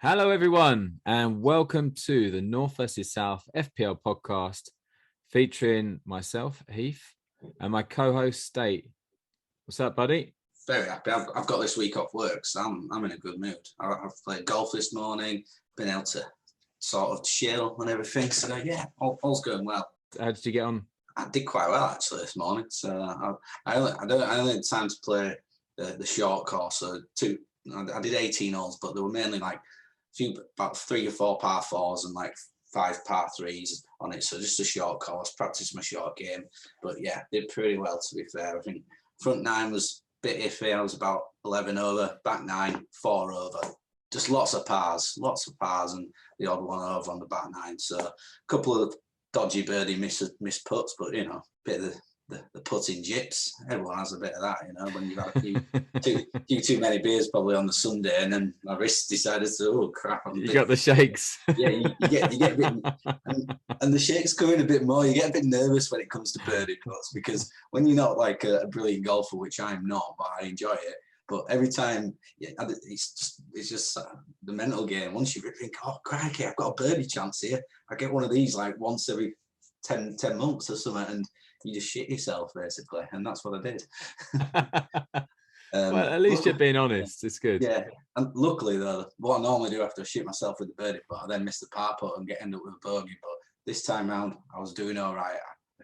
Hello, everyone, and welcome to the North vs South FPL podcast featuring myself, Heath, and my co-host, State. What's up, buddy? Very happy. I've got this week off work, so I'm in a good mood. I've played golf this morning, been able to sort of chill and everything. So yeah, all's going well. How did you get on? I did quite well actually this morning. So I only had time to play the short course. So I did 18 holes, but there were mainly like about 3 or 4 par 4s and like 5 par 3s on it. So just a short course, practice my short game. But yeah, did pretty well to be fair. I think front 9 was a bit iffy. I was about 11 over, back 9, 4 over. Just lots of pars and the odd one over on the back 9. So a couple of dodgy birdie miss putts, but you know, a bit of the putting jips. Everyone has a bit of that, you know, when you've had a few too many beers probably on the Sunday, and then my wrist decided to, oh crap, you got the shakes. Yeah, you get a bit, and the shakes come in a bit more. You get a bit nervous when it comes to birdie putts, because when you're not like a brilliant golfer, which I'm not, but I enjoy it. But every time, it's just the mental game. Once you think, oh crikey, I've got a birdie chance here. I get one of these like once every 10 months or something, and you just shit yourself basically, and that's what I did. Well, at least you're being honest. It's good. Yeah, and luckily though, what I normally do after I shit myself with the birdie putt, I then miss the par putt and end up with a bogey. But this time round, I was doing all right.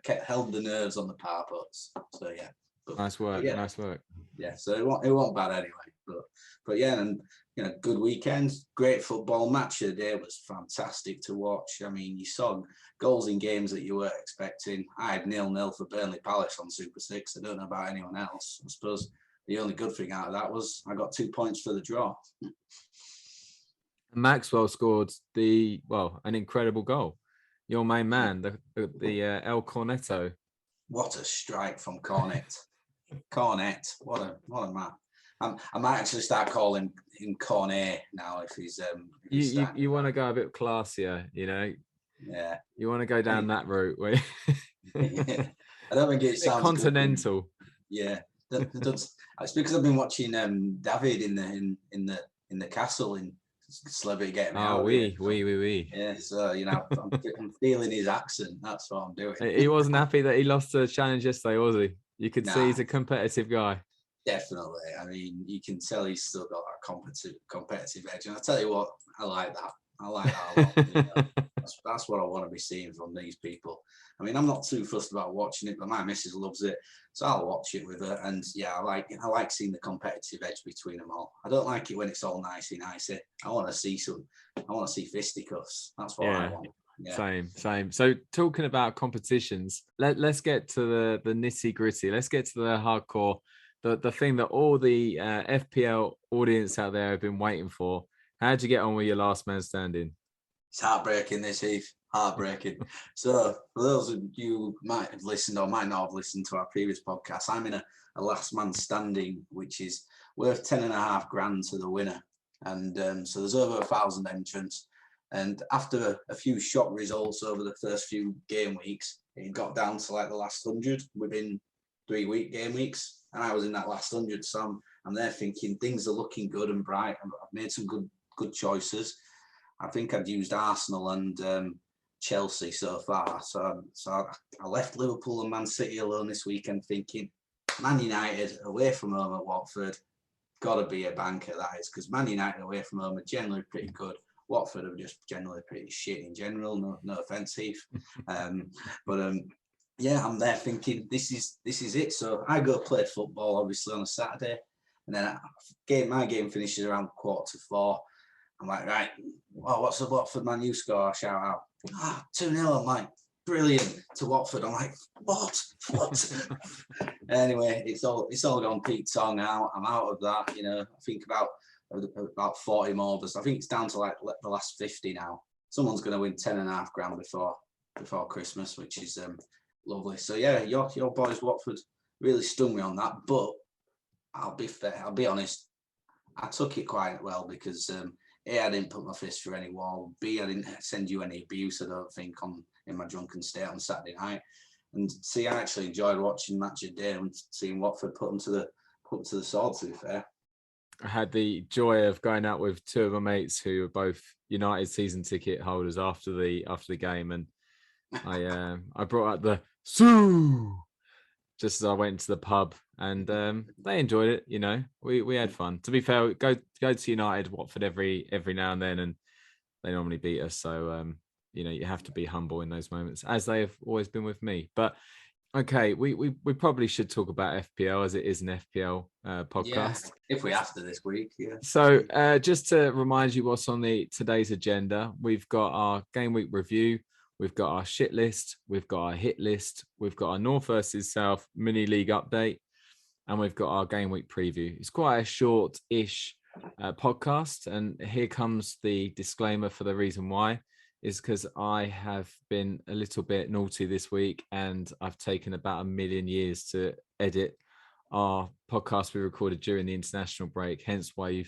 I held the nerves on the par putts. So yeah. Nice work. Yeah. Nice work. Yeah, so it wasn't bad anyway. But yeah, and you know, good weekend. Great football. Match of the day was fantastic to watch. I mean, you saw goals in games that you weren't expecting. I had 0-0 for Burnley Palace on Super 6. I don't know about anyone else. I suppose the only good thing out of that was I got 2 points for the draw. Maxwell scored an incredible goal. Your main man, the El Cornetto. What a strike from Cornet. Cornet, what a man. I might actually start calling him Cornet now if he's. You want to go a bit classier, you know. Yeah. You want to go down that route where. Yeah. I don't think it sounds continental. Good. Yeah, it's because I've been watching David in the castle in Celebrity Getting Me Out. Oui. Yeah, so you know, I'm feeling his accent. That's what I'm doing. He wasn't happy that he lost the challenge yesterday, was he? You could see he's a competitive guy. Definitely. I mean, you can tell he's still got that competitive edge. And I tell you what, I like that. I like that a lot. You know? That's what I want to be seeing from these people. I mean, I'm not too fussed about watching it, but my missus loves it, so I'll watch it with her. And yeah, I like seeing the competitive edge between them all. I don't like it when it's all nicey. I want to see fisticuffs. That's what I want. Yeah. Same. So talking about competitions, let's get to the nitty gritty. Let's get to the hardcore, the thing that all the FPL audience out there have been waiting for. How'd you get on with your last man standing? It's heartbreaking, this, Heath. Heartbreaking. So for those of you who might have listened or might not have listened to our previous podcast, I'm in a last man standing, which is worth 10.5 grand to the winner. And so there's over 1,000 entrants. And after a few shock results over the first few game weeks, it got down to like the last 100 within 3 game weeks. And I was in that last 100. So I'm there thinking things are looking good and bright. I've made some good choices. I think I'd used Arsenal and Chelsea so far. So I left Liverpool and Man City alone this weekend thinking Man United away from home at Watford, got to be a banker, that is, because Man United away from home are generally pretty good. Watford are just generally pretty shit in general. No offense, Heath. Yeah, I'm there thinking this is it. So I go play football obviously on a Saturday, and then my game finishes around 3:45. I'm like, right, what's the Watford Man U score? I shout out, 2-0. I'm like, brilliant, to Watford. I'm like, what? Anyway, it's all gone Pete Tong out. I'm out of that. You know, I think about 40 more. I think it's down to like the last 50 now. Someone's going to win 10.5 grand before Christmas, which is lovely. So yeah, your boys Watford really stung me on that. But I'll be fair. I'll be honest. I took it quite well because A, I didn't put my fist through any wall. B, I didn't send you any abuse, I don't think, in my drunken state on Saturday night. And C, I actually enjoyed watching Match of the Day and seeing Watford put them to the sword, to be fair. I had the joy of going out with two of my mates who were both United season ticket holders after the game, and I brought out the Sue just as I went to the pub, and they enjoyed it. You know, we had fun. To be fair, go to United Watford every now and then, and they normally beat us. So you know, you have to be humble in those moments, as they have always been with me. But okay, we probably should talk about FPL, as it is an FPL podcast. Yeah, if we have to this week, yeah. So just to remind you what's on today's agenda, we've got our game week review, we've got our shit list, we've got our hit list, we've got our North versus South mini league update, and we've got our game week preview. It's quite a short-ish podcast, and here comes the disclaimer for the reason why. Is because I have been a little bit naughty this week, and I've taken about 1,000,000 years to edit our podcast we recorded during the international break. Hence why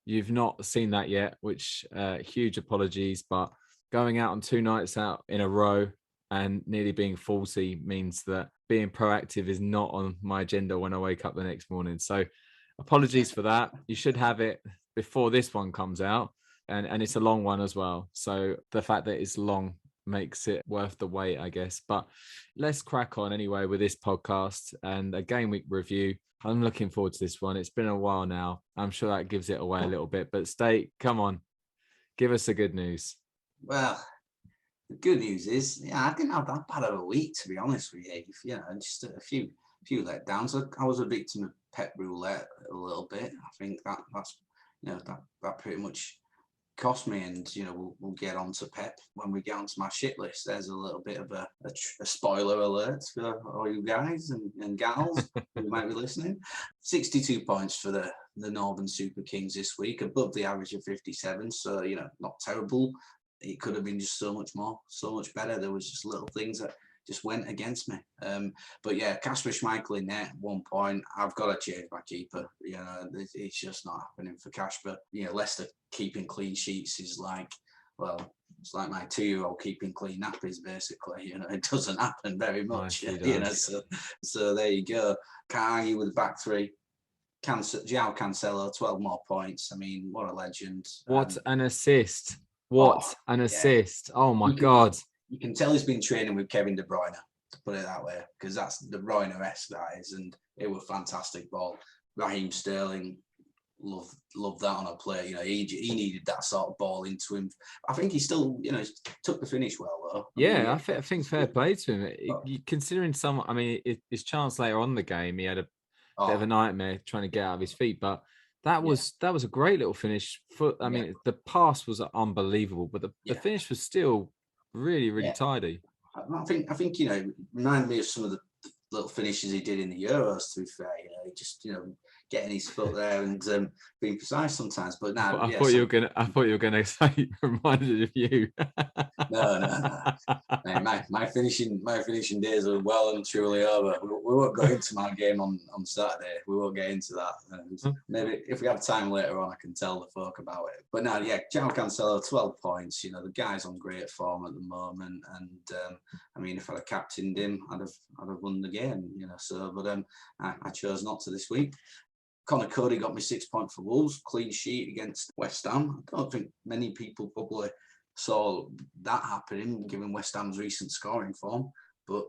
you've not seen that yet, which huge apologies. But going out on 2 nights out in a row and nearly being 40 means that being proactive is not on my agenda when I wake up the next morning. So apologies for that. You should have it before this one comes out. And it's a long one as well. So the fact that it's long makes it worth the wait, I guess. But let's crack on anyway with this podcast and a game week review. I'm looking forward to this one. It's been a while now. I'm sure that gives it away a little bit. But State, come on, give us the good news. Well, the good news is, yeah, I didn't have that bad of a week, to be honest with you. You know, just a few letdowns. I was a victim of Pep roulette a little bit. I think that's that pretty much cost me, and you know we'll get on to Pep when we get onto my shit list. There's a little bit of a spoiler alert for all you guys and gals who might be listening. 62 points for the Northern Super Kings this week, above the average of 57, so you know, not terrible. It could have been just so much more, so much better. There was just little things that just went against me. But yeah, Kasper Schmeichel in there, 1 point. I've got to change my keeper. You know, it's just not happening for Kasper. You know, Leicester keeping clean sheets is like, well, it's like my 2-year-old keeping clean nappies, basically. You know, it doesn't happen very much. You know, so there you go. Can't argue with the back three. João Cancelo, 12 more points. I mean, what a legend. What an assist. What an assist. Oh my God. You can tell he's been training with Kevin De Bruyne, to put it that way, because that's De Bruyne-esque, that is, and it was fantastic ball. Raheem Sterling, loved that on a play. You know, he needed that sort of ball into him. I think he still, you know, took the finish well, though. I think fair play to him. Considering his chance later on in the game, he had a bit of a nightmare trying to get out of his feet, but that was a great little finish. The pass was unbelievable, but the finish was still really tidy. I think you know, reminded me of some of the little finishes he did in the Euros. To be fair, you know, he just, you know, getting his foot there and being precise sometimes. But now, I thought you were gonna say reminded of you. No. My finishing days are well and truly over. We won't go into my game on Saturday. We won't get into that. And maybe if we have time later on, I can tell the folk about it. But now, yeah, João Cancelo, 12 points. You know, the guy's on great form at the moment, and I mean, if I'd have captained him, I'd have won the game. You know, so but I chose not to this week. Connor Cody got me 6 points for Wolves, clean sheet against West Ham. I don't think many people probably saw that happening, given West Ham's recent scoring form, but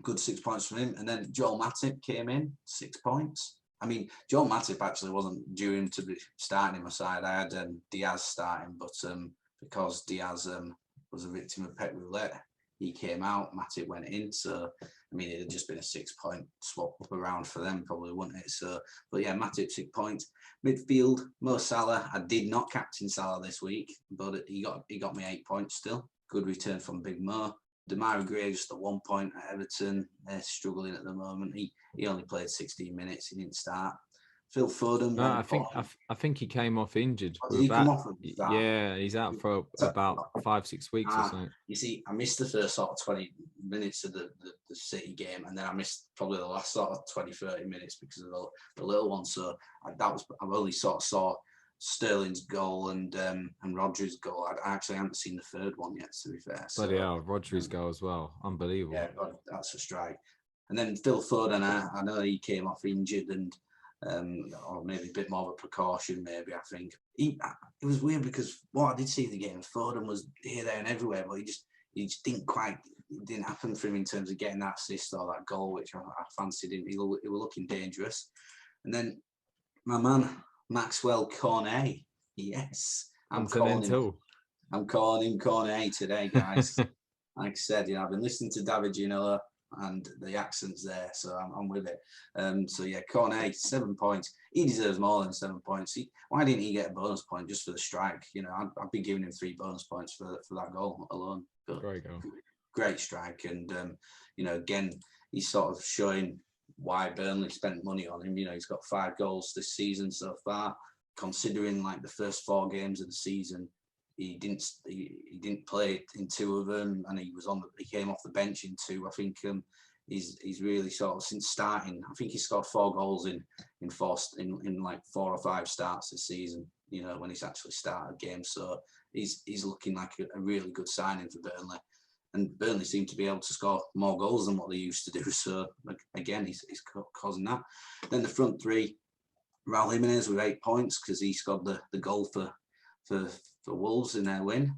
good 6 points from him. And then Joel Matip came in, 6 points. I mean, Joel Matip actually wasn't due him to be starting in my side. I had Diaz starting, but because Diaz was a victim of Pep roulette, he came out, Matip went in. So, I mean, it had just been a 6 point swap up around for them, probably, wouldn't it? So, but yeah, Matip, 6 points. Midfield, Mo Salah. I did not captain Salah this week, but he got me 8 points still. Good return from Big Mo. Demarai Gray, just a 1 point at Everton. They're struggling at the moment. He only played 16 minutes. He didn't start. Phil Foden. No, I think he came off injured. Did he come off with that? Yeah, he's out for about 5-6 weeks or something. You see, I missed the first sort of 20 minutes of the City game, and then I missed probably the last sort of 20-30 minutes because of the little one. So I only sort of saw Sterling's goal and Rodri's goal. I actually haven't seen the third one yet, to be fair. Bloody hell, Rodri's goal as well. Unbelievable. Yeah, God, that's a strike. And then Phil Foden, I know he came off injured, and or maybe a bit more of a precaution. Maybe I think it was weird because what I did see the game, Foden was here, there, and everywhere, but he just didn't quite. It didn't happen for him in terms of getting that assist or that goal, which I fancied him. He was looking dangerous. And then my man Maxwell Cornet, yes, I'm calling him Cornet today, guys. Like I said, I've been listening to David Ginola and the accent's there, so I'm with it. So yeah, Cornet, 7 points. He deserves more than 7 points. Why didn't he get a bonus point just for the strike? I'd be giving him 3 bonus points for that goal alone. But great goal. Great strike, and again, he's sort of showing why Burnley spent money on him. He's got 5 goals this season so far. Considering like the first 4 games of the season, he didn't play in 2 of them, and he came off the bench in 2. I think he's really sort of since starting. I think he scored 4 goals in like 4 or 5 starts this season. When he's actually started games, so he's looking like a really good signing for Burnley. And Burnley seem to be able to score more goals than what they used to do. So again, he's causing that. Then the front 3, Raul Jimenez with 8 points because he scored the goal for Wolves in their win.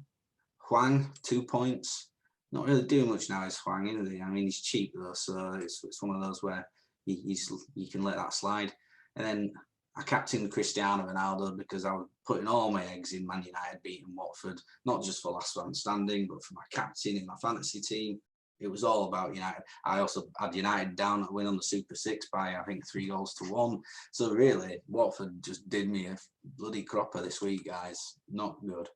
Hwang, 2 points. Not really doing much now, is Hwang, isn't he? I mean, he's cheap though, so it's one of those where you can let that slide. And then I captained Cristiano Ronaldo because I was putting all my eggs in Man United beating Watford, not just for last man standing, but for my captain in my fantasy team. It was all about United. I also had United down at win on the Super 6 by, I think, 3-1. So really, Watford just did me a bloody cropper this week, guys. Not good.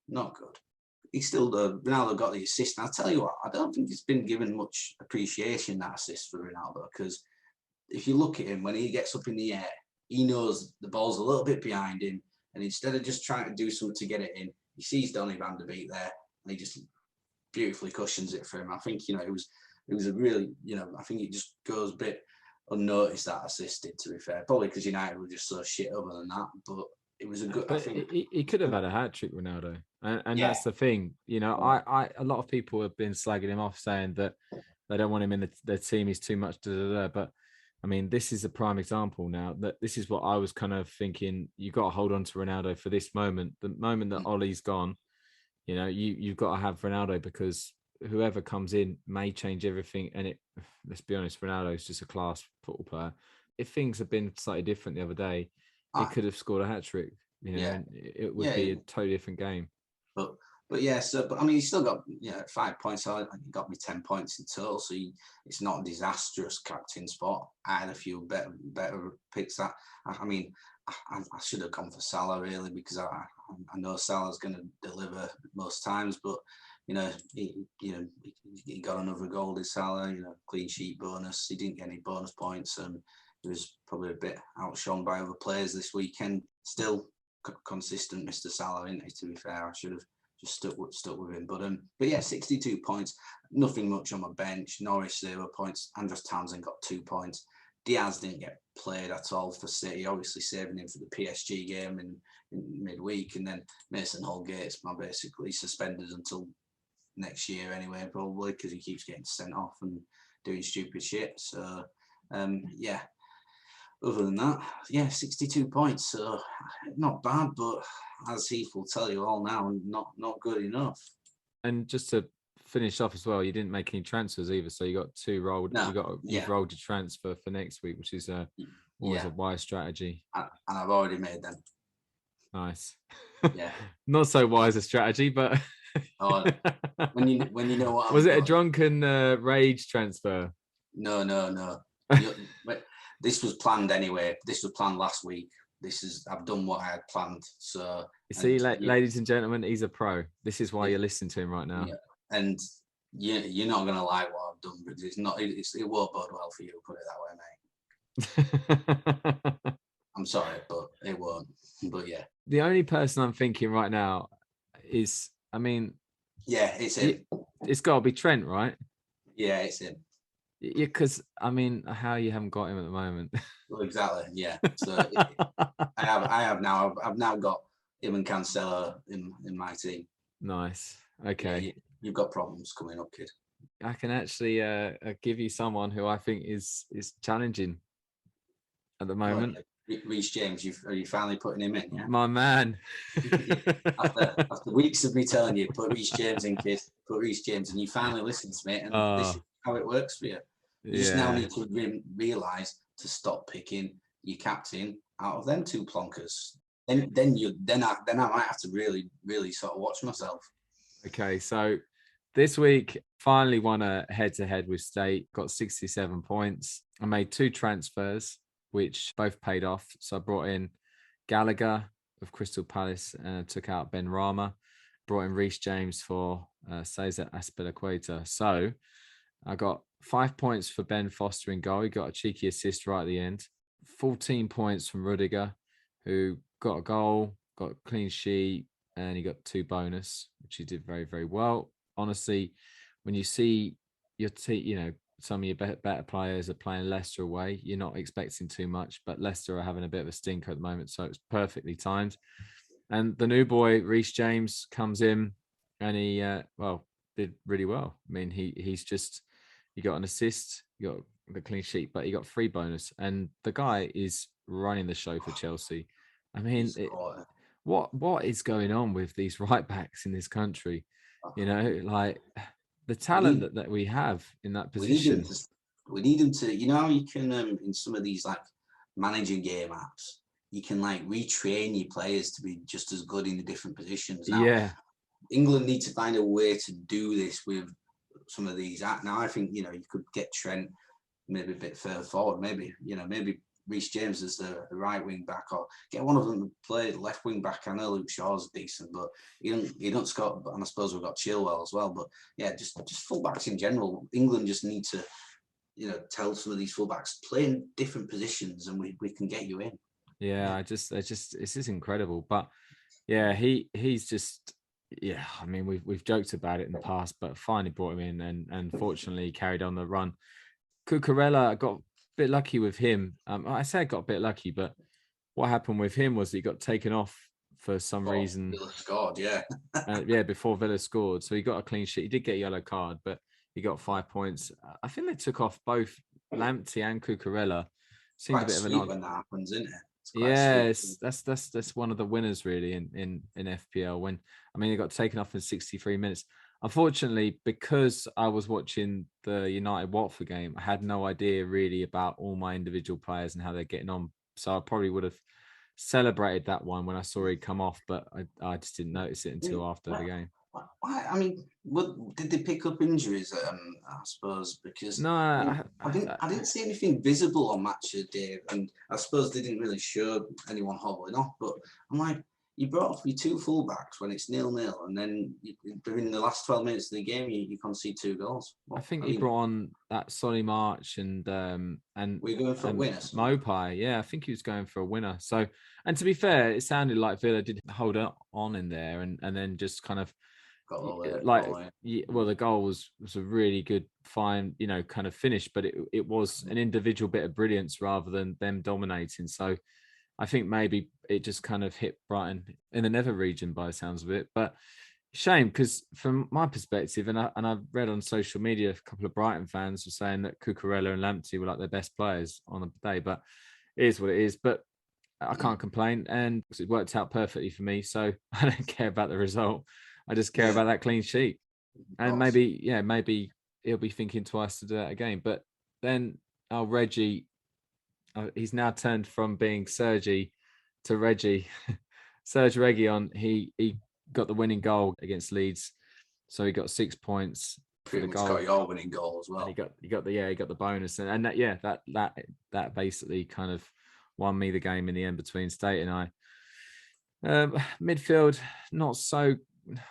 He still, Ronaldo got the assist. And I'll tell you what, I don't think it's been given much appreciation, that assist for Ronaldo, because if you look at him, when he gets up in the air, he knows the ball's a little bit behind him, and instead of just trying to do something to get it in, he sees Donny van der Beek there, and he just beautifully cushions it for him. I think it was a really, I think it just goes a bit unnoticed, that assisted, to be fair, probably because United were just so shit other than that. But it was a good. But I think he could have had a hat trick, Ronaldo, and that's the thing. I a lot of people have been slagging him off, saying that they don't want him in their team. He's too much. But I mean, this is a prime example now. That this is what I was kind of thinking. You got to hold on to Ronaldo for this moment. The moment that Ollie's gone, you've got to have Ronaldo, because whoever comes in may change everything. And let's be honest, Ronaldo is just a class football player. If things had been slightly different the other day, he could have scored a hat trick. It would be a totally different game. But yeah, but I mean, he's still got 5 points. So he got me 10 points in total. So it's not a disastrous captain spot. I had a few better picks. I mean, I should have gone for Salah really, because I know Salah's going to deliver most times. But he got another goal, did Salah? Clean sheet bonus. He didn't get any bonus points, and he was probably a bit outshone by other players this weekend. Still consistent, Mr. Salah, isn't he? To be fair, I should have just stuck with him. But yeah, 62 points. Nothing much on my bench. Norwich 0 points. Andros Townsend got 2 points. Diaz didn't get played at all for City, obviously saving him for the PSG game in midweek. And then Mason Holgate's basically suspended until next year anyway, probably, because he keeps getting sent off and doing stupid shit. So yeah, other than that, 62 points, so not bad, but as Heath will tell you all now, not good enough. And just to finish off as well, you didn't make any transfers either, so you got 2 rolled. No, you've rolled your transfer for next week, which is always a wise strategy. And I've already made them. Nice. Yeah. Not so wise a strategy, but when you know what was it a drunken rage transfer? No. This was planned anyway. This was planned last week. I've done what I had planned. So you see, ladies and gentlemen, he's a pro. This is why you're listening to him right now. Yeah. And you're not gonna like what I've done, but it won't bode well for you. Put it that way, mate. I'm sorry, but it won't. But yeah, the only person I'm thinking right now is, it's him. It's got to be Trent, right? Yeah, it's him. Yeah, because how you haven't got him at the moment? Well, exactly. Yeah. So I have now. I've now got him and Cancelo in my team. Nice. Okay. Yeah, you've got problems coming up, kid. I can actually give you someone who I think is challenging at the moment. Reece James, are you finally putting him in? Yeah, My man. after weeks of me telling you, put Reece James in, kid, put Reece James, and you finally listened to me, and this is how it works for you. You just now need to realise to stop picking your captain out of them two plonkers. Then I might have to really sort of watch myself. Okay, so this week finally won a head-to-head with State, got 67 points. I made 2 transfers, which both paid off. So I brought in Gallagher of Crystal Palace and took out Ben Rama. Brought in Reece James for Cesar Azpilicueta. So I got 5 points for Ben Foster in goal. He got a cheeky assist right at the end. 14 points from Rudiger, who got a goal, got a clean sheet, and he got 2 bonus, which he did very, very well. Honestly, when you see your team, some of your better players are playing Leicester away, you're not expecting too much, but Leicester are having a bit of a stinker at the moment, so it's perfectly timed. And the new boy, Reece James, comes in and he, did really well. I mean, he got an assist, he got the clean sheet, but he got 3 bonus. And the guy is running the show for Chelsea. I mean, what is going on with these right backs in this country? Like the talent that we have in that position. We need them to, you can in some of these like managing game apps, you can like retrain your players to be just as good in the different positions. Now, England need to find a way to do this with some of these. Now, I think, you could get Trent maybe a bit further forward, maybe Reece James as the right wing back, or get one of them to play left wing back. I know Luke Shaw's decent, but he don't score. And I suppose we've got Chilwell as well. But yeah, just fullbacks in general. England just need to, tell some of these fullbacks play in different positions, and we can get you in. Yeah, this is incredible. But yeah, he's just. Yeah, I mean we've joked about it in the past, but finally brought him in, and fortunately carried on the run. Cucurella got a bit lucky with him. I say I got a bit lucky, but what happened with him was he got taken off for some reason. Villa scored, yeah. Before Villa scored. So he got a clean sheet. He did get a yellow card, but he got 5 points. I think they took off both Lamptey and Cucurella. Seemed a bit of an odd when that happens, isn't it? That's one of the winners really in FPL. When he got taken off in 63 minutes. Unfortunately, because I was watching the United Watford game, I had no idea really about all my individual players and how they're getting on. So I probably would have celebrated that one when I saw it come off, but I just didn't notice it until after the game. Why? I mean, did they pick up injuries? I suppose because no, I didn't see anything visible on match of the day, and I suppose they didn't really show anyone hobbling off. But I'm like, you brought off your 2 fullbacks when it's 0-0, and then during the last 12 minutes of the game, you concede 2 goals. I think he brought on that Solly March and we're going for a winner. Mopai, yeah, I think he was going for a winner. So, and to be fair, it sounded like Villa did hold on in there, and then just kind of the goal was a really good, fine, kind of finish, but it was an individual bit of brilliance rather than them dominating. So I think maybe it just kind of hit Brighton in the nether region by the sounds of it. But shame, because from my perspective, and I've read on social media, a couple of Brighton fans were saying that Cucurella and Lamptey were like their best players on the day. But it is what it is. But I can't complain, and it worked out perfectly for me. So I don't care about the result. I just care about that clean sheet. And maybe he'll be thinking twice to do that again. But then Reggie, he's now turned from being Sergi to Reggie. Serge Reguilon, he got the winning goal against Leeds. So he got 6 points. Pretty much got your winning goal as well. And he got the bonus. And that basically kind of won me the game in the end between State and I. Midfield, not so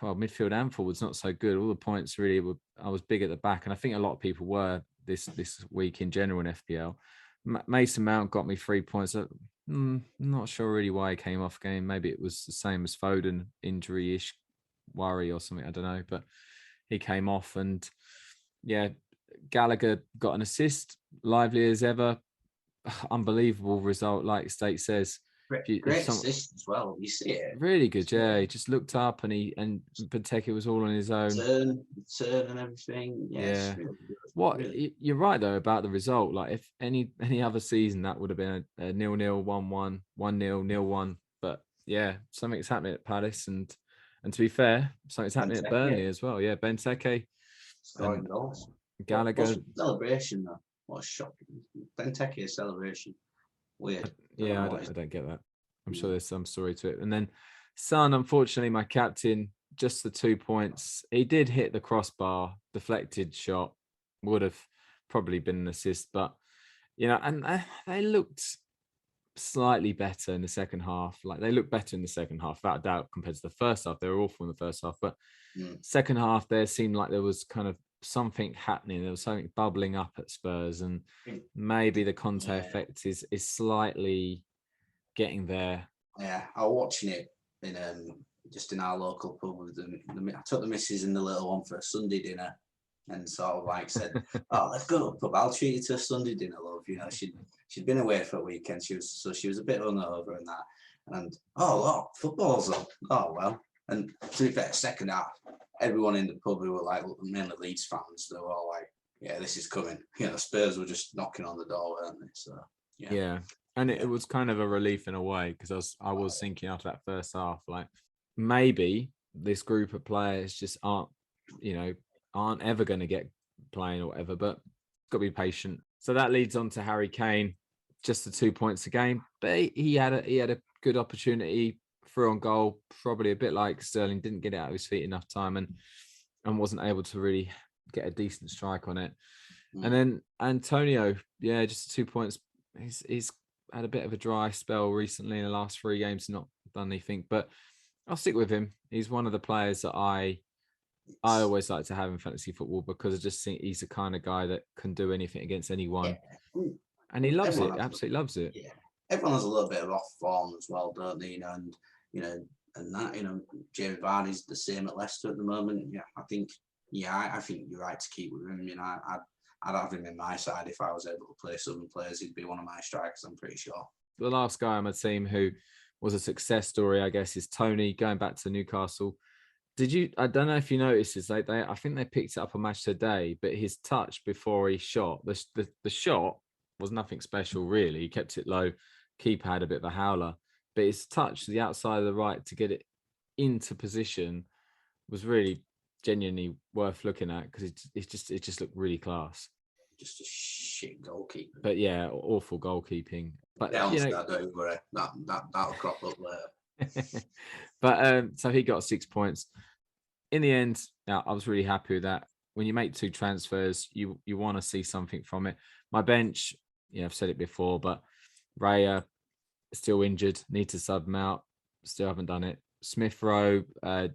well, midfield and forwards not so good. All the points really were. I was big at the back, and I think a lot of people were this week in general in FPL. Mason Mount got me 3 points. Not sure really why he came off game. Maybe it was the same as Foden, injury-ish worry or something. I don't know, but he came off, and yeah, Gallagher got an assist, lively as ever. Unbelievable result, like State says. Great assist as well. You see it. Really good, yeah. He just looked up and Benteke was all on his own. Turn and everything. Yeah. Really good. Really. You're right though about the result. Like if any other season that would have been a 0-0, 1-1, 1-0, 0-1. But yeah, something's happening at Palace, and to be fair, something's happening at Burnley as well. Yeah, Benteke scoring goals. Gallagher. What's celebration though? What a shock. Benteke celebration. Weird. I don't get that. I'm sure there's some story to it. And then Son, unfortunately, my captain, just the 2 points. He did hit the crossbar, deflected shot, would have probably been an assist, but and they looked slightly better in the second half. Like they looked better in the second half, without a doubt, compared to the first half. They were awful in the first half, but second half there seemed like there was kind of something happening. There was something bubbling up at Spurs, and maybe the Conte effect is slightly getting there. Yeah, I was watching it in just in our local pub with them. I took the missus and the little one for a Sunday dinner, and sort of like said, "Oh, let's go to the pub. I'll treat you to a Sunday dinner, love." She'd been away for a weekend. She was a bit hungover and that. And look, football's on. Oh well. And to be fair, second half, everyone in the pub who were like mainly Leeds fans, they were all like, "Yeah, this is coming." Spurs were just knocking on the door, weren't they? So yeah. And it was kind of a relief in a way, because I was thinking after that first half, like maybe this group of players just aren't ever going to get playing or whatever, but got to be patient. So that leads on to Harry Kane, just the 2 points a game, but he had a good opportunity, through on goal, probably a bit like Sterling, didn't get it out of his feet enough time and wasn't able to really get a decent strike on it. And then Antonio, just 2 points. He's had a bit of a dry spell recently in the last 3 games, not done anything, but I'll stick with him. He's one of the players that I always like to have in fantasy football, because I just think he's the kind of guy that can do anything against anyone. Yeah. And he loves it, absolutely loves it. Yeah. Everyone has a little bit of off form as well, don't they? And Jamie Vardy's the same at Leicester at the moment. Yeah, I think you're right to keep with him. I'd have him in my side if I was able to play Southern players. He'd be one of my strikers, I'm pretty sure. The last guy on my team who was a success story, I guess, is Tony, going back to Newcastle. I don't know if you noticed this, I think they picked it up a match today, but his touch before he shot, the shot was nothing special really. He kept it low. Keeper had a bit of a howler, but his touch to the outside of the right to get it into position was really genuinely worth looking at, because it just looked really class. Just a shit goalkeeper. But yeah, awful goalkeeping. But that'll crop up there. But so he got 6 points. In the end, I was really happy with that. When you make 2 transfers, you want to see something from it. My bench, I've said it before, but Raya still injured, need to sub him out. Still haven't done it. Smith Rowe, I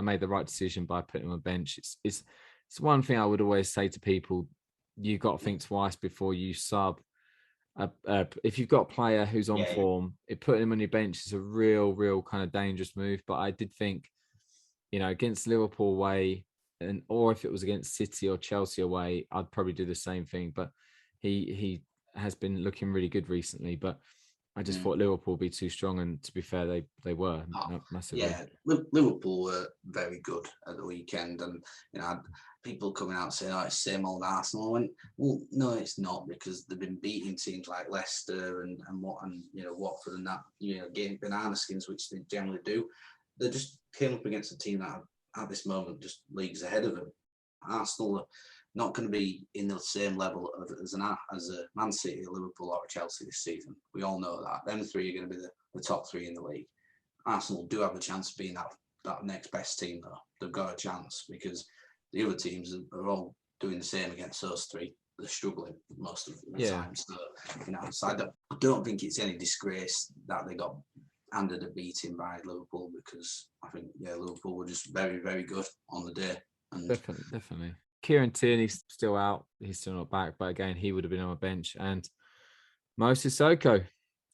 made the right decision by putting him on bench. It's one thing I would always say to people: you got to think twice before you sub. If you've got a player who's on form, putting him on your bench is a real kind of dangerous move. But I did think, against Liverpool away, or if it was against City or Chelsea away, I'd probably do the same thing. But he has been looking really good recently. But I just thought Liverpool would be too strong, and to be fair, they were massively. Yeah, Liverpool were very good at the weekend, and people coming out saying, "Oh, it's same old Arsenal." I went, well, no, it's not, because they've been beating teams like Leicester and Watford and that, getting banana skins, which they generally do. They just came up against a team that at this moment just leagues ahead of them. Arsenal are not going to be in the same level as a Man City, a Liverpool, or a Chelsea this season. We all know that. Them 3 are going to be the top 3 in the league. Arsenal do have a chance of being that next best team, though. They've got a chance, because the other teams are all doing the same against those 3. They're struggling most of the time. So, so I don't think it's any disgrace that they got handed a beating by Liverpool, because I think, Liverpool were just very, very good on the day. And Definitely. Kieran Tierney's still out. He's still not back, but again, he would have been on a bench. And Mo Sissoko,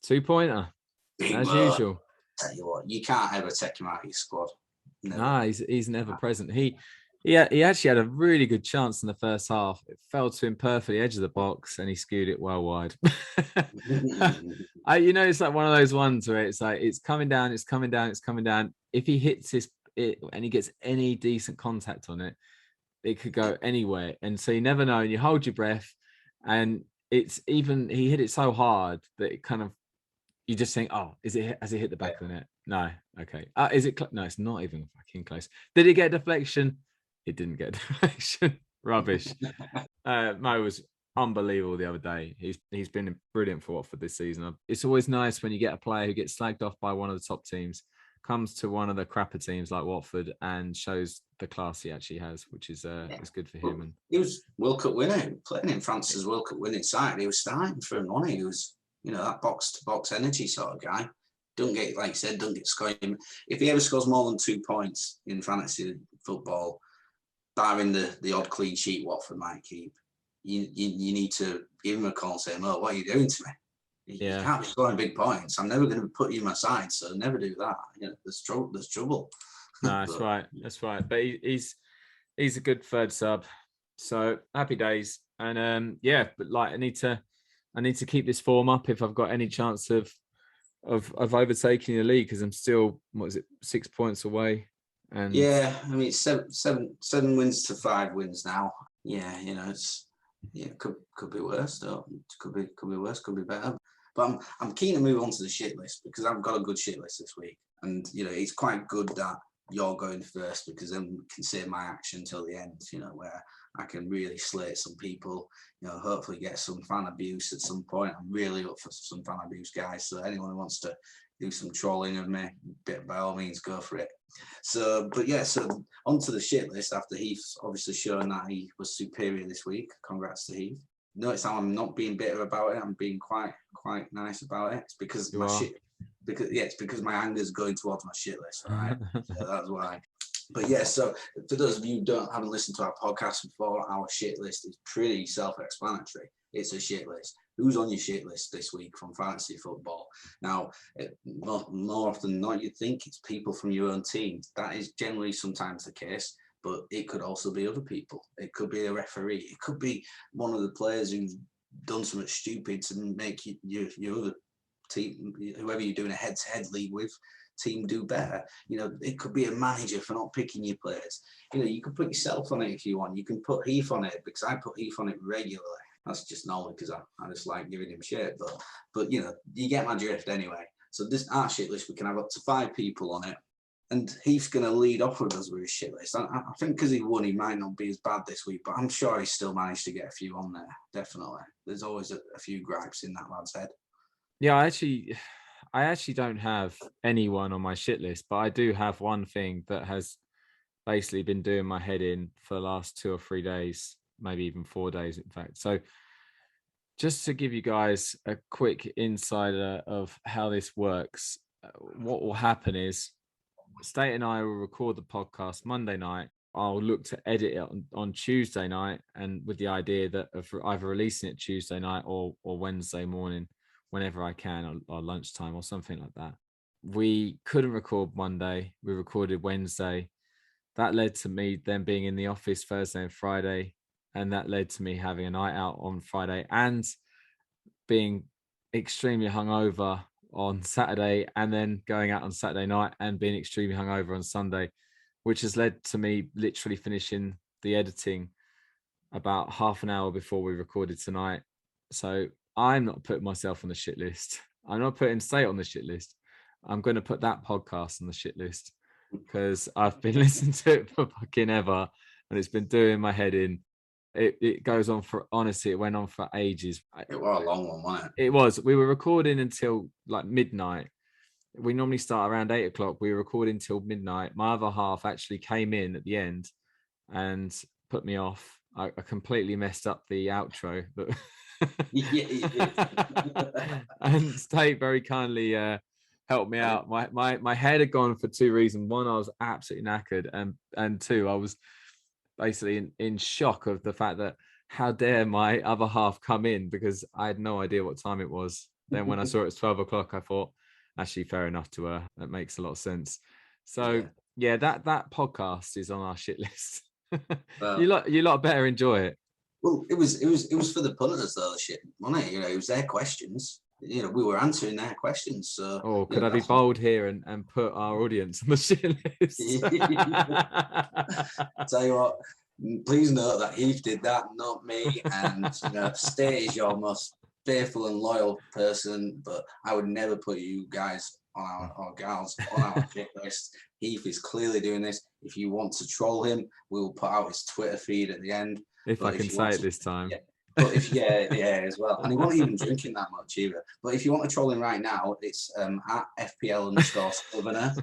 2-pointer, as usual. Tell you what, you can't ever take him out of your squad. Never. Nah, he's never present. Yeah, he actually had a really good chance in the first half. It fell to him perfectly, edge of the box, and he skewed it well wide. It's like one of those ones where it's like it's coming down, it's coming down, it's coming down. If he hits it and he gets any decent contact on it, it could go anywhere. And so you never know, and you hold your breath. And he hit it so hard that it kind of you just think, oh, has it hit the back of the net? No, okay. Is it? No, it's not even fucking close. Did it get a deflection? It didn't get a deflection. Rubbish. Mo was unbelievable the other day. He's been brilliant for Watford this season. It's always nice when you get a player who gets slagged off by one of the top teams, comes to one of the crapper teams like Watford and shows the class he actually has, which is good for him. And he was World Cup winner, playing in France's World Cup winning side. He was starting for him, wasn't he? He was, that box to box energy sort of guy. Don't get, like you said, don't get scoring. If he ever scores more than 2 points in fantasy football, barring the odd clean sheet Watford might keep, you need to give him a call and say, "Oh, what are you doing to me? You can't be scoring big points. I'm never going to put you in my side, so never do that. There's trouble." No, that's right. That's right. But he's a good third sub. So happy days. And but like I need to keep this form up if I've got any chance of overtaking the league, because I'm still 6 points away. And yeah, I mean it's seven wins to 5 wins now. Yeah, it could be worse though. Could be worse, could be better. But I'm keen to move on to the shit list, because I've got a good shit list this week. And it's quite good that you're going first, because then we can save my action till the end, where I can really slate some people, hopefully get some fan abuse at some point. I'm really up for some fan abuse, guys. So anyone who wants to do some trolling of me, by all means, go for it. So onto the shit list after Heath's obviously shown that he was superior this week. Congrats to Heath. Notice how I'm not being bitter about it. I'm being quite nice about it. It's because it's because my anger is going towards my shit list. All right, so that's why. But so for those of you who haven't listened to our podcast before, our shit list is pretty self-explanatory. It's a shit list. Who's on your shit list this week from fantasy football? Now, more often than not, you'd think it's people from your own team. That is generally sometimes the case, but it could also be other people. It could be a referee. It could be one of the players who's done something stupid to make your other team, whoever you're doing a head-to-head league with, team do better. It could be a manager for not picking your players. You can put yourself on it if you want. You can put Heath on it, because I put Heath on it regularly. That's just normally because I just like giving him shit. But you get my drift anyway. So our shit list, we can have up to 5 people on it. And Heath's going to lead off with us with his shit list. I think because he won, he might not be as bad this week, but I'm sure he's still managed to get a few on there. Definitely. There's always a few gripes in that lad's head. Yeah, I actually don't have anyone on my shit list, but I do have one thing that has basically been doing my head in for the last 2 or 3 days, maybe even 4 days, in fact. So just to give you guys a quick insider of how this works, what will happen is State and I will record the podcast Monday night. I'll look to edit it on Tuesday night, and with the idea that of either releasing it Tuesday night or Wednesday morning, whenever I can, or lunchtime or something like that. We couldn't record Monday. We recorded Wednesday. That led to me then being in the office Thursday and Friday. And that led to me having a night out on Friday and being extremely hungover on Saturday, and then going out on Saturday night and being extremely hungover on Sunday, which has led to me literally finishing the editing about half an hour before we recorded tonight. So I'm not putting myself on the shit list. I'm not putting State on the shit list. I'm going to put that podcast on the shit list, because I've been listening to it for fucking ever, and it's been doing my head in. It goes on for, honestly, it went on for ages. It was a long one, wasn't it? It was. We were recording until like midnight. We normally start around 8 o'clock. We were recording till midnight. My other half actually came in at the end and put me off. I completely messed up the outro, but and State very kindly helped me out. My head had gone for 2 reasons. One, I was absolutely knackered, and 2, I was basically in shock of the fact that how dare my other half come in, because I had no idea what time it was. Then when I saw it was 12 o'clock, I thought, actually, fair enough to her. That makes a lot of sense. So yeah, that podcast is on our shit list. You lot better enjoy it. Well, it was for the punters though, shit, wasn't it? It was their questions. We were answering their questions. So, could I be bold here and put our audience on the shit list? Tell you what, please note that Heath did that, not me. And State is your most faithful and loyal person, but I would never put you guys on or gals on our shit list. Heath is clearly doing this. If you want to troll him, we will put out his Twitter feed at the end. If I can say it this time. Yeah. But if as well, and he wasn't even drinking that much either. But if you want to troll him right now, it's at FPL_Scrivener,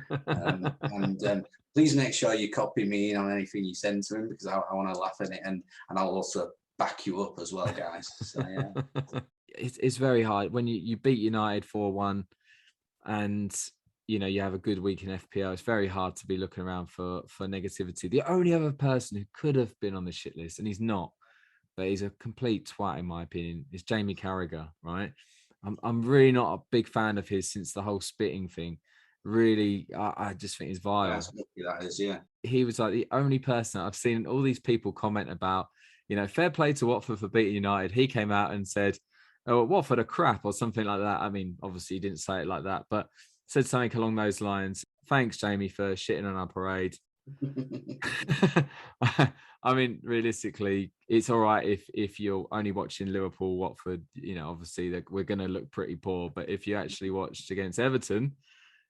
and please make sure you copy me in on anything you send to him because I want to laugh at it, and I'll also back you up as well, guys. So yeah, it's very hard when you beat United 4-1, and you have a good week in FPL. It's very hard to be looking around for negativity. The only other person who could have been on the shit list, and he's not, but he's a complete twat in my opinion, is Jamie Carragher, right? I'm really not a big fan of his since the whole spitting thing. Really, I just think he's vile. That is, yeah. He was like the only person I've seen all these people comment about, fair play to Watford for beating United. He came out and said, oh, Watford are crap or something like that. I mean, obviously he didn't say it like that, but said something along those lines. Thanks, Jamie, for shitting on our parade. I mean, realistically, it's all right if you're only watching Liverpool, Watford. Obviously we're going to look pretty poor. But if you actually watched against Everton,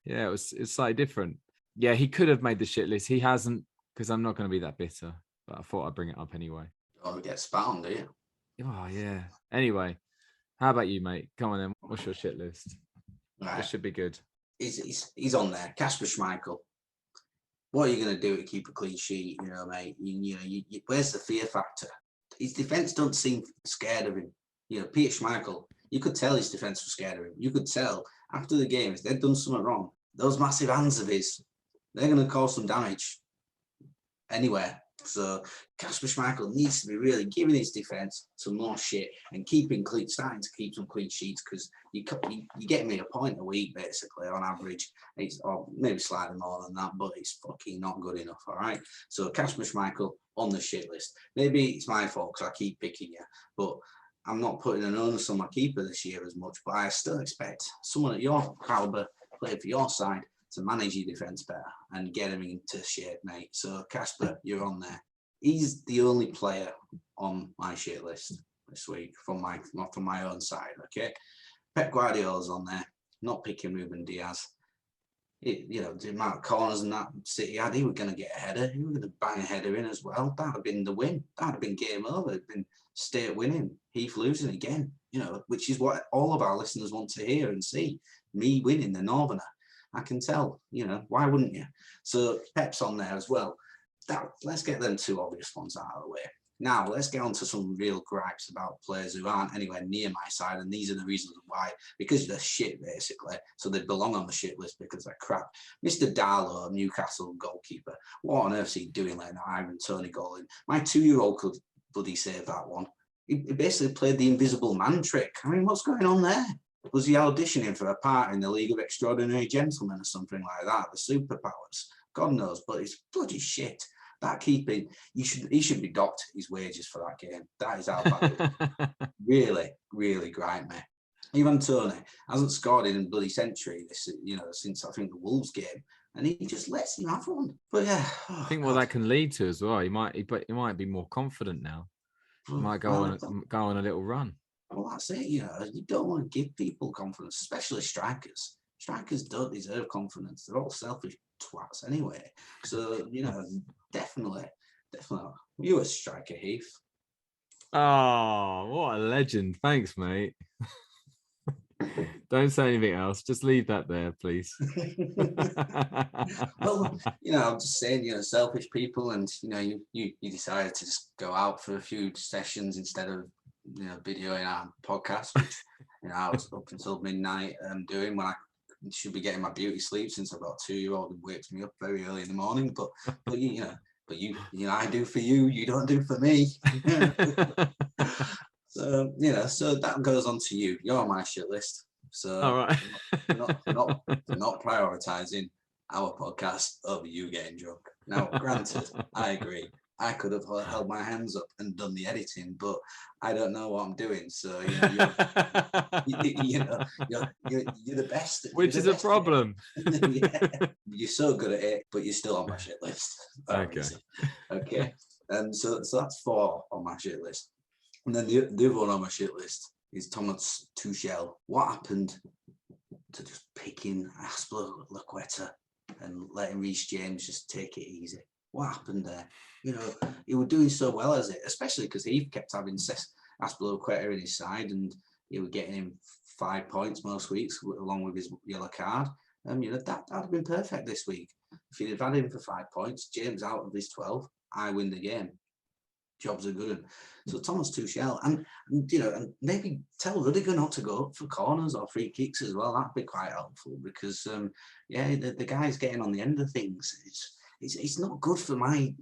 yeah, it's slightly different. Yeah, he could have made the shit list. He hasn't, because I'm not going to be that bitter. But I thought I'd bring it up anyway. Oh, we get spat on, do you? Oh yeah. Anyway, how about you, mate? Come on then. What's your shit list? Right. It should be good. He's on there. Kasper Schmeichel. What are you going to do to keep a clean sheet, mate? Where's the fear factor? His defence don't seem scared of him. Peter Schmeichel, you could tell his defence was scared of him. You could tell after the game, if they'd done something wrong, those massive hands of his, they're going to cause some damage anywhere. So Kasper Schmeichel needs to be really giving his defence some more shit and starting to keep some clean sheets, because you get me a point a week basically on average. Or maybe slightly more than that, but it's fucking not good enough. All right. So Kasper Schmeichel on the shit list. Maybe it's my fault because I keep picking you, but I'm not putting an onus on my keeper this year as much. But I still expect someone at your caliber playing for your side to manage your defence better and get him into shape, mate. So Kasper, you're on there. He's the only player on my shit list this week from my own side. Okay, Pep Guardiola's on there. Not picking Ruben Diaz. The amount of corners and that City had, he was going to get a header. He was going to bang a header in as well. That'd have been the win. That'd have been game over. It'd been State winning, Heath losing again. Which is what all of our listeners want to hear and see. Me winning the Northerner. I can tell, why wouldn't you? So Pep's on there as well. Let's get them two obvious ones out of the way. Now, let's get on to some real gripes about players who aren't anywhere near my side, and these are the reasons why. Because they're shit, basically. So they belong on the shit list because they're crap. Mr. Darlow, Newcastle goalkeeper. What on earth is he doing letting that Ivan Toney goal in? My 2-year-old could bloody save that one. He basically played the invisible man trick. I mean, what's going on there? Was he auditioning for a part in the League of Extraordinary Gentlemen or something like that? The superpowers? God knows, but it's bloody shit. That keeping, he should be docked his wages for that game. That is how bad. Really, really gripe me. Ivan Toney hasn't scored in a bloody century since I think the Wolves game, and he just lets him have one. But yeah, I think what that can lead to as well. He might be more confident now. He might go on a little run. Well, that's it. You don't want to give people confidence, especially strikers. Strikers don't deserve confidence. They're all selfish twats anyway. So, definitely. You a striker, Heath. Oh, what a legend. Thanks, mate. Don't say anything else. Just leave that there, please. Well, I'm just saying, selfish people, and, you decided to just go out for a few sessions instead of, videoing our podcast, which, I was up until midnight doing when I should be getting my beauty sleep, since I've got a 2-year-old who wakes me up very early in the morning. But you, I do for you, you don't do for me. So, so that goes on to you. You're on my shit list. So all right. not prioritizing our podcast over you getting drunk. Now, granted, I agree. I could have held my hands up and done the editing, but I don't know what I'm doing. So you're the best. Which is a problem. Yeah. You're so good at it, but you're still on my shit list. Okay. So that's 4 on my shit list. And then the other one on my shit list is Thomas Tuchel. What happened to just picking Azpilicueta and letting Reece James just take it easy? What happened there? He was doing so well as it, especially because Heath kept having Azpilicueta in his side, and he was getting him 5 points most weeks, along with his yellow card. That'd have been perfect this week. If you'd have had him for 5 points, James out of his 12, I win the game. Jobs are good. So Thomas Tuchel, and maybe tell Rudiger not to go up for corners or free kicks as well. That'd be quite helpful because the guy's getting on the end of things. It's not good for my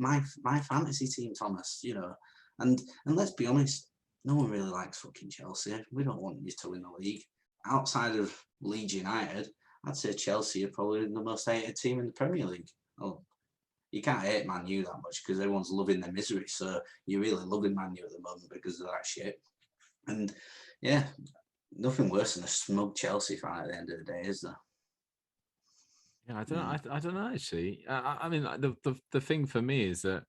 fantasy team, Thomas. And let's be honest, no one really likes fucking Chelsea. We don't want you to win the league. Outside of Leeds United, I'd say Chelsea are probably the most hated team in the Premier League. Oh, you can't hate Man U that much because everyone's loving their misery. So you're really loving Man U at the moment because of that shit. And yeah, nothing worse than a smug Chelsea fan at the end of the day, is there? Yeah, I don't know actually. I mean, the thing for me is that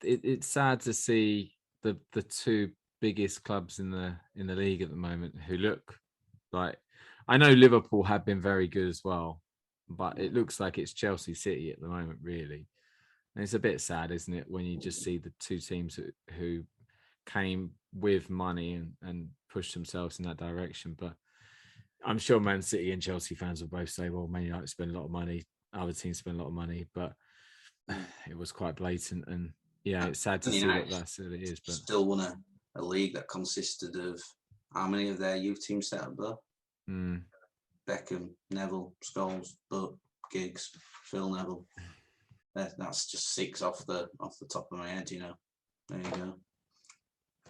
it's sad to see the 2 biggest clubs in the league at the moment who look like. I know Liverpool have been very good as well, but it looks like it's Chelsea City at the moment, really. And it's a bit sad, isn't it, when you just see the 2 teams who came with money and pushed themselves in that direction. But I'm sure Man City and Chelsea fans will both say, well, Man United spend a lot of money, other teams spend a lot of money, but it was quite blatant. And yeah, it's sad to see that that's what it is. But still won a league that consisted of how many of their youth teams set up though? Beckham, Neville, Scholes, Butt, Giggs, Phil Neville. That's just 6 off the top of my head, There you go.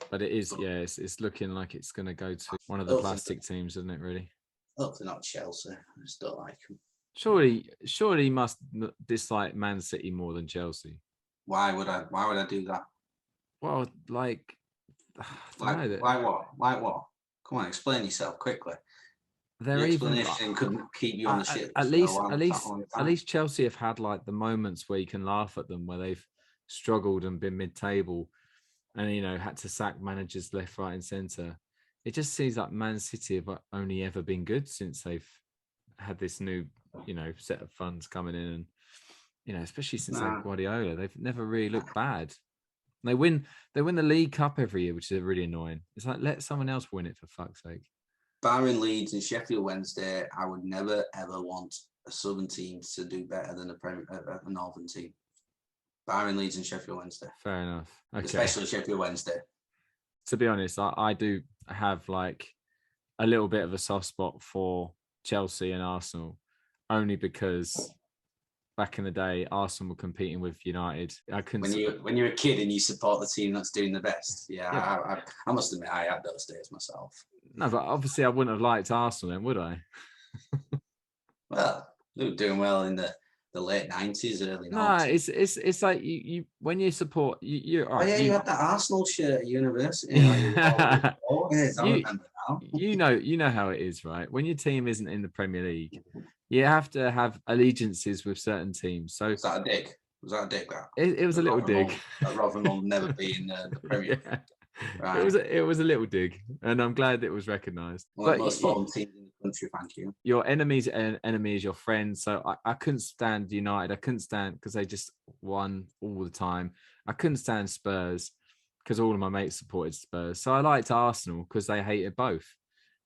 But it is, it's looking like it's going to go to one of the plastic teams, isn't it? Really. Hopefully not Chelsea. I just don't like them. Surely he must dislike Man City more than Chelsea. Why would I do that? Well, why what? Come on, explain yourself quickly. Their explanation couldn't keep you on the shit. At least Chelsea have had like the moments where you can laugh at them, where they've struggled and been mid-table, and had to sack managers left, right, and centre. It just seems like Man City have only ever been good since they've had this new, set of funds coming in, and especially since they've Guardiola, they've never really looked bad. They win the League Cup every year, which is really annoying. It's like, let someone else win it for fuck's sake. Barring Leeds and Sheffield Wednesday, I would never ever want a Southern team to do better than a Northern team. Barring Leeds and Sheffield Wednesday. Fair enough. Okay. Especially Sheffield Wednesday. To be honest, I do have like a little bit of a soft spot for Chelsea and Arsenal, only because back in the day, Arsenal were competing with United. I couldn't. When you're a kid and you support the team that's doing the best, I must admit I had those days myself. No, but obviously I wouldn't have liked Arsenal then, would I? Well, they were doing well in the late 90s, early 90s. No, it's like you when you support you. Right, you had that Arsenal shirt at university. I remember now. You know how it is, right? When your team isn't in the Premier League, you have to have allegiances with certain teams. So was that a dig? That it was a little dig. That Rotherham will never be in the Premier League. Right. It was a little dig, and I'm glad it was recognised. But most form teams in the country, thank you. Your enemy's enemy is your friend. So I couldn't stand United. I couldn't stand because they just won all the time. I couldn't stand Spurs because all of my mates supported Spurs. So I liked Arsenal because they hated both,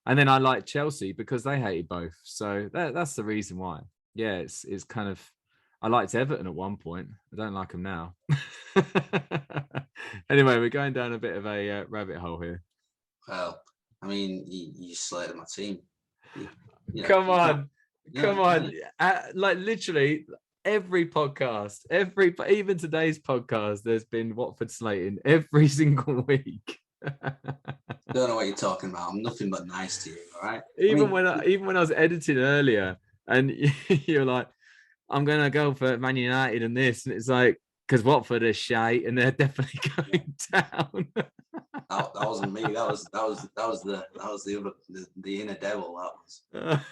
and then I liked Chelsea because they hated both. So that's the reason why. Yeah, it's kind of. I liked Everton at one point. I don't like them now. Anyway, we're going down a bit of a rabbit hole here. Well, I mean, you slated my team. Come on. Like literally every podcast, even today's podcast, there's been Watford slating every single week. Don't know what you're talking about. I'm nothing but nice to you, all right? Even when I was editing earlier, and you're like, I'm gonna go for Man United and this, and it's like, because Watford are shite and they're definitely going down. That wasn't me. That was the other the inner devil. That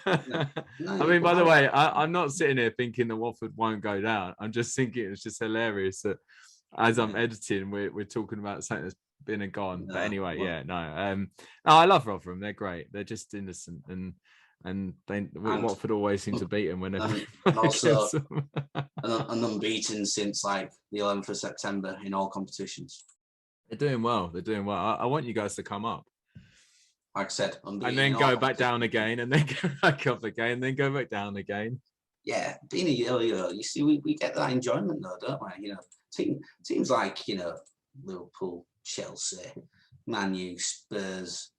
was. No, I mean, by the way, I'm not sitting here thinking that Watford won't go down. I'm just thinking it's just hilarious that as I'm editing, we're talking about something that's been and gone. But anyway, no, I love Rotherham. They're great. They're just innocent and Watford always seem to beat them whenever. And also, and unbeaten since like the 11th of September in all competitions. They're doing well. I want you guys to come up. Like I said, and then go back down again, and then go back up again, and then go back down again. Yeah, being a yo-yo, you see, we get that enjoyment though, don't we? You know, teams like, you know, Liverpool, Chelsea, Man U, Spurs,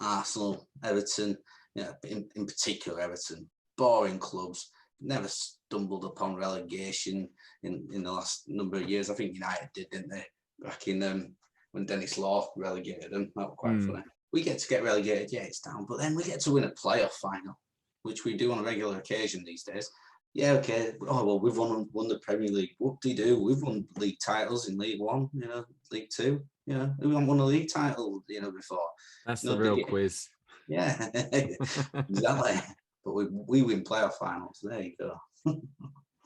Arsenal, Everton, you know, in particular Everton, boring clubs, never stumbled upon relegation in the last number of years. I think United did, didn't they? Back in when Dennis Law relegated them. That was quite funny. We get to get relegated, yeah, it's down, but then we get to win a playoff final, which we do on a regular occasion these days. Yeah, okay. Oh, well, we've won the Premier League. Whoop-de-doo. We've won league titles in League One, you know, League Two. You know, we haven't won a league title, you know, before. That's the real quiz. Yeah, exactly. But we win playoff finals. There you go.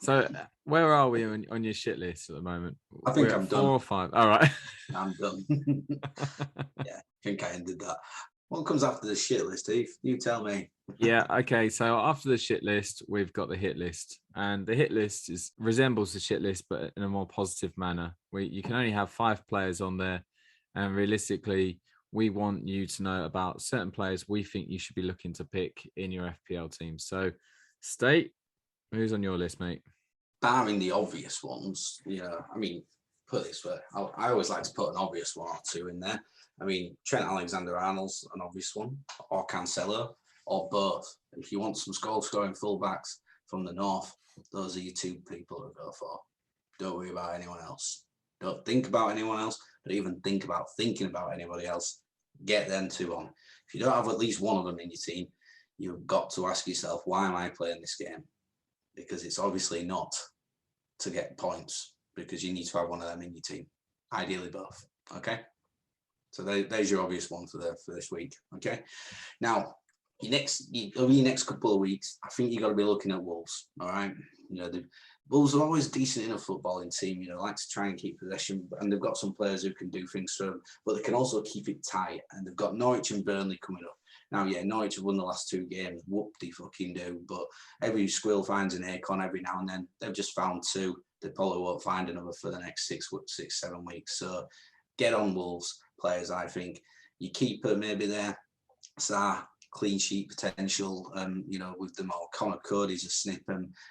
So where are we on your shit list at the moment? I think I'm 4 done. or 5. All right. I'm done. Yeah, I think I ended that. What comes after the shit list, Heath? You tell me. Yeah, okay. So after the shit list, we've got the hit list. And the hit list resembles the shit list, but in a more positive manner. You can only have 5 players on there. And realistically, we want you to know about certain players we think you should be looking to pick in your FPL team. So, State, who's on your list, mate? Barring the obvious ones, you know, I mean, put it this way, I always like to put an obvious one or two in there. I mean, Trent Alexander-Arnold's an obvious one, or Cancelo, or both. If you want some goal-scoring fullbacks from the north, those are your 2 people to go for. Don't worry about anyone else. Don't think about anyone else. Don't even think about thinking about anybody else. Get them 2 on. If you don't have at least one of them in your team, you've got to ask yourself, why am I playing this game? Because it's obviously not to get points, because you need to have one of them in your team. Ideally both. Okay? So there's your obvious one for this week. Okay? Now, over your next couple of weeks, I think you've got to be looking at Wolves. All right? You know, the Wolves are always decent in a footballing team. You know, like to try and keep possession, and they've got some players who can do things for them, but they can also keep it tight. And they've got Norwich and Burnley coming up. Now, yeah, Norwich have won the last 2 games. Whoop-de-fucking-do. But every squill finds an acorn every now and then. They've just found 2. They probably won't find another for the next 6-7 weeks. So get on Wolves players, I think. You keep maybe there. Sarr, clean sheet potential, you know, with them all. Connor Cody's a snip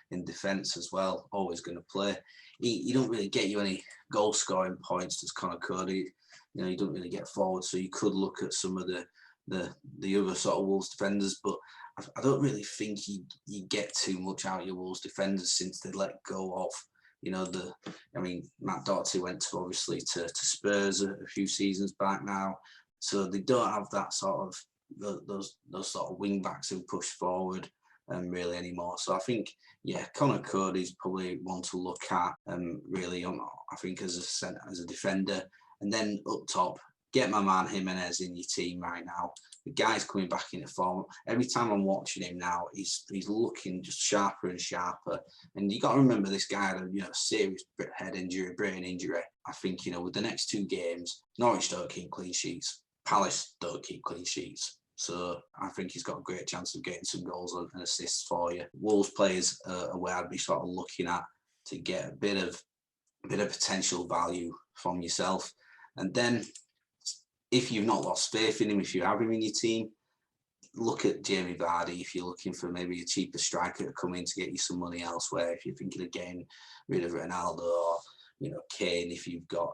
in defence as well. Always going to play. He don't really get you any goal-scoring points, does Connor Cody. You know, he don't really get forward. So you could look at some of the other sort of Wolves defenders, but I don't really think you get too much out of your Wolves defenders since they let go of, you know, Matt Doherty went obviously to Spurs a few seasons back now, so they don't have that sort of those sort of wing backs who push forward really anymore. So I think, yeah, Connor Cody's probably one to look at really on, I think, as a defender, and then up top, get my man Jimenez in your team right now. The guy's coming back into form. Every time I'm watching him now, he's looking just sharper and sharper. And you got to remember, this guy had a serious head injury, brain injury. I think, you know, with the next 2 games, Norwich don't keep clean sheets. Palace don't keep clean sheets. So I think he's got a great chance of getting some goals and assists for you. Wolves players are where I'd be sort of looking at to get a bit of potential value from yourself. And then, if you've not lost faith in him, if you have him in your team, look at Jamie Vardy. If you're looking for maybe a cheaper striker to come in to get you some money elsewhere, if you're thinking of getting rid of Ronaldo or, you know, Kane, if you've got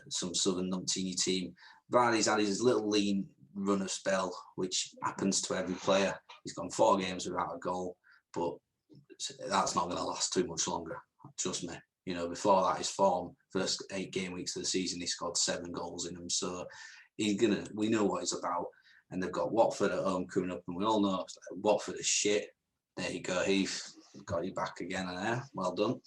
some southern numpty in your team, Vardy's had his little lean run of spell, which happens to every player. He's gone 4 games without a goal, but that's not going to last too much longer. Trust me. You know, before that, his form, first 8 game weeks of the season, he scored 7 goals in them. So we know what he's about. And they've got Watford at home coming up, and we all know Watford is shit. There you go, Heath. Got you back again there. Well done.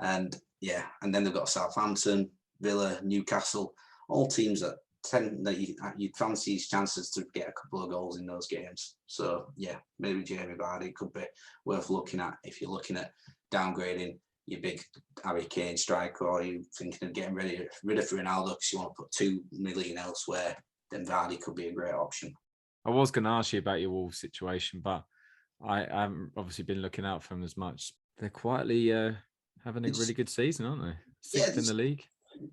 And yeah, and then they've got Southampton, Villa, Newcastle, all teams that you'd fancy his chances to get a couple of goals in those games. So yeah, maybe Jamie Vardy could be worth looking at if you're looking at downgrading your big Harry Kane striker, or you thinking of getting rid of Ronaldo because you want to put 2 million elsewhere. Then Vardy could be a great option. I was going to ask you about your Wolves situation, but I haven't obviously been looking out for them as much. They're quietly having a really good season, aren't they? Sixth in the league.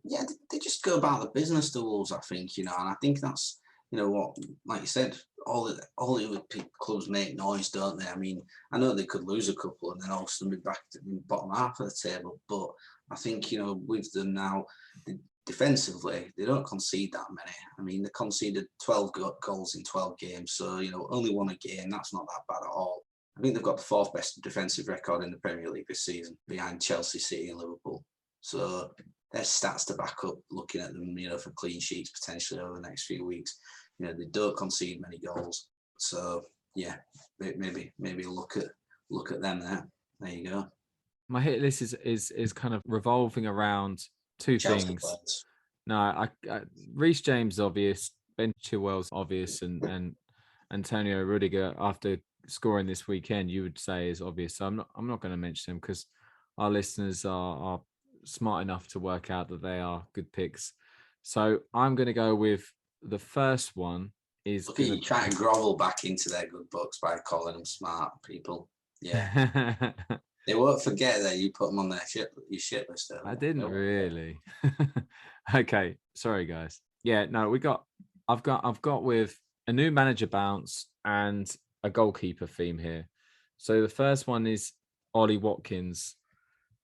Yeah, they just go about the business, the Wolves, I think, and I think that's, what, like you said, all the clubs make noise, don't they? I mean, I know they could lose a couple and then all of a sudden be back to the bottom half of the table, but I think, with them now, defensively, they don't concede that many. I mean, they conceded 12 goals in 12 games, so, only won a game, that's not that bad at all. I think they've got the 4th best defensive record in the Premier League this season, behind Chelsea, City and Liverpool. So there's stats to back up looking at them, for clean sheets potentially over the next few weeks. They don't concede many goals. So yeah, maybe look at them there. There you go. My hit list is kind of revolving around 2 Chelsea things. Players. No, I Reece James obvious, Ben Chilwell's obvious, and Antonio Rudiger after scoring this weekend, you would say is obvious. So I'm not going to mention them because our listeners are smart enough to work out that they are good picks. So I'm going to go with the first one is... Look at you trying to grovel back into their good books by calling them smart people. Yeah. They won't forget that you put them on your shit list. I didn't really. Okay. Sorry, guys. Yeah, no, I've got with a new manager bounce and a goalkeeper theme here. So the first one is Ollie Watkins.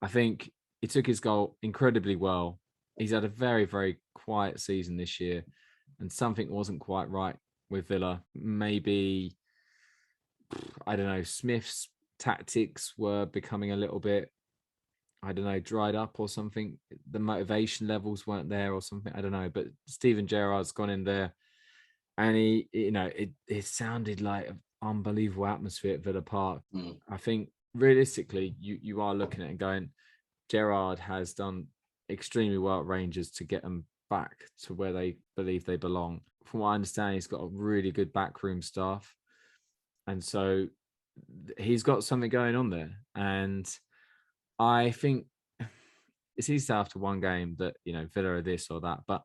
I think he took his goal incredibly well. He's had a very, very quiet season this year, and something wasn't quite right with Villa. Maybe, I don't know, Smith's tactics were becoming a little bit, I don't know, dried up or something. The motivation levels weren't there or something. I don't know. But Steven Gerrard's gone in there, and it sounded like an unbelievable atmosphere at Villa Park. I think realistically, you are looking at it and going, Gerrard has done extremely well at Rangers to get them back to where they believe they belong. From what I understand, he's got a really good backroom staff. And so he's got something going on there. And I think it's easy after one game that, Villa are this or that. But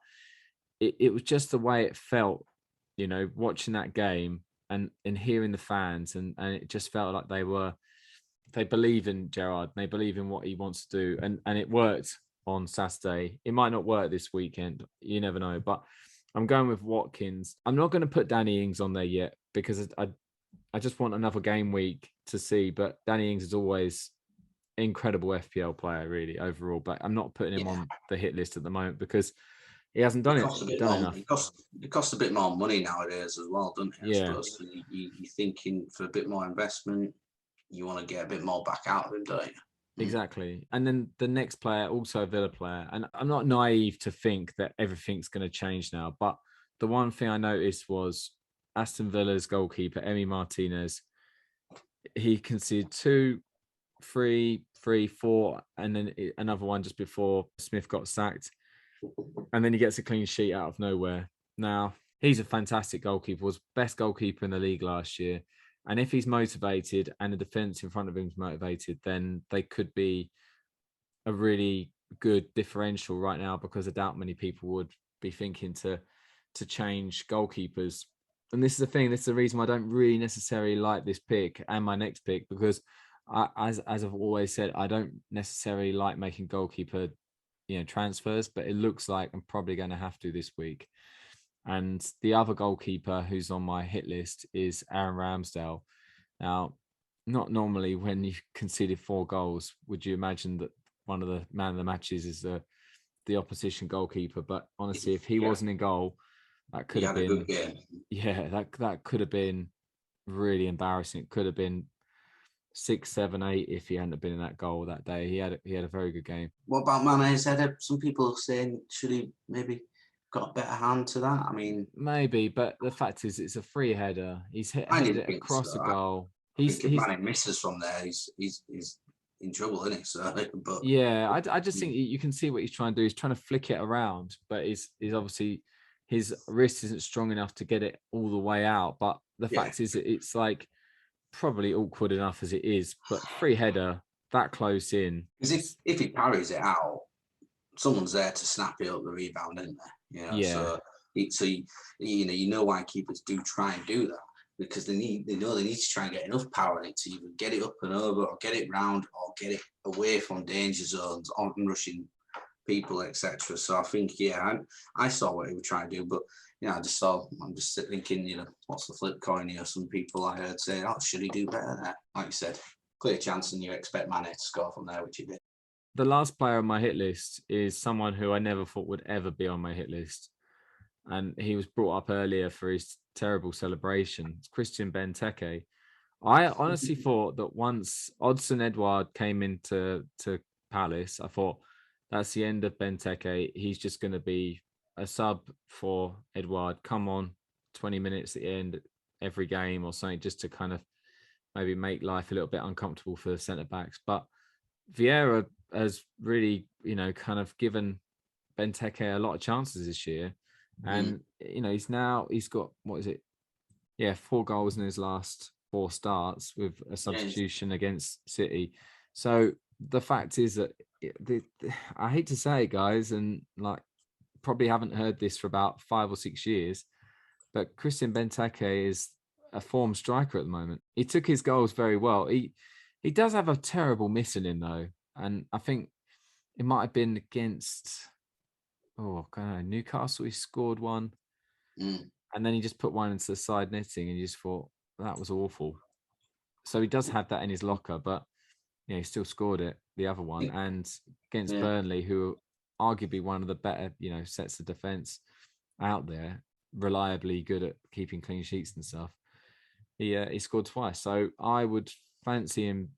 it was just the way it felt, watching that game and hearing the fans. And it just felt like they believe in Gerrard. They believe in what he wants to do. And it worked on Saturday. It might not work this weekend. You never know. But I'm going with Watkins. I'm not going to put Danny Ings on there yet because I just want another game week to see. But Danny Ings is always an incredible FPL player, really, overall. But I'm not putting him on the hit list at the moment because he hasn't done enough. It costs a bit more money nowadays as well, doesn't it? Yeah. I suppose you're thinking for a bit more investment, you want to get a bit more back out of him, don't you? Exactly. And then the next player, also a Villa player. And I'm not naive to think that everything's going to change now. But the one thing I noticed was Aston Villa's goalkeeper, Emi Martinez. He conceded 2, 3, 4, and then another one just before Smith got sacked. And then he gets a clean sheet out of nowhere. Now, he's a fantastic goalkeeper, was best goalkeeper in the league last year. And if he's motivated and the defence in front of him is motivated, then they could be a really good differential right now, because I doubt many people would be thinking to change goalkeepers. And this is the thing, this is the reason why I don't really necessarily like this pick and my next pick, because as I've always said, I don't necessarily like making goalkeeper transfers, but it looks like I'm probably going to have to this week. And the other goalkeeper who's on my hit list is Aaron Ramsdale. Now, not normally when you've conceded 4 goals, would you imagine that one of the man of the matches is the opposition goalkeeper? But honestly, if he wasn't in goal, that could have been a good game. Yeah, that could have been really embarrassing. It could have been 6, 7, 8 if he hadn't been in that goal that day. He had a very good game. What about Mane's header? Some people are saying, should he maybe got a better hand to that? I mean, maybe, but the fact is, it's a free header. He's headed it across the goal. Mane misses from there. He's in trouble, isn't he? So, but yeah, I just think you can see what he's trying to do. He's trying to flick it around, but he's obviously his wrist isn't strong enough to get it all the way out. But the fact is, it's like probably awkward enough as it is. But free header that close in, because if he parries it out, someone's there to snap it up the rebound, isn't there? You know, yeah, so you know why keepers do try and do that, because they know they need to try and get enough power in it to either get it up and over, or get it round, or get it away from danger zones, on rushing people, etc. So I think, I saw what he was trying to do, but I'm just thinking, what's the flip coin here? Some people I heard say, oh, should he do better there? Like you said, clear chance, and you expect Mane to score from there, which he did. the last player on my hit list is someone who I never thought would ever be on my hit list. And he was brought up earlier for his terrible celebration. It's Christian Benteke. I honestly thought that once Odsonne Edouard came into Palace, I thought that's the end of Benteke. He's just going to be a sub for Edouard. Come on, 20 minutes at the end every game or something, just to kind of maybe make life a little bit uncomfortable for the centre backs. But Vieira has really, kind of given Benteke a lot of chances this year. And, he's got, 4 goals in his last 4 starts with a substitution against City. So the fact is that I hate to say it, guys, and like probably haven't heard this for about 5 or 6 years, but Christian Benteke is a form striker at the moment. He took his goals very well. He does have a terrible missing in though, and I think it might have been against Newcastle. He scored one, and then he just put one into the side netting, and you just thought that was awful. So he does have that in his locker, but he still scored it, the other one, and against Burnley, who are arguably one of the better, sets of defence out there, reliably good at keeping clean sheets and stuff. He scored twice, so I would fancy him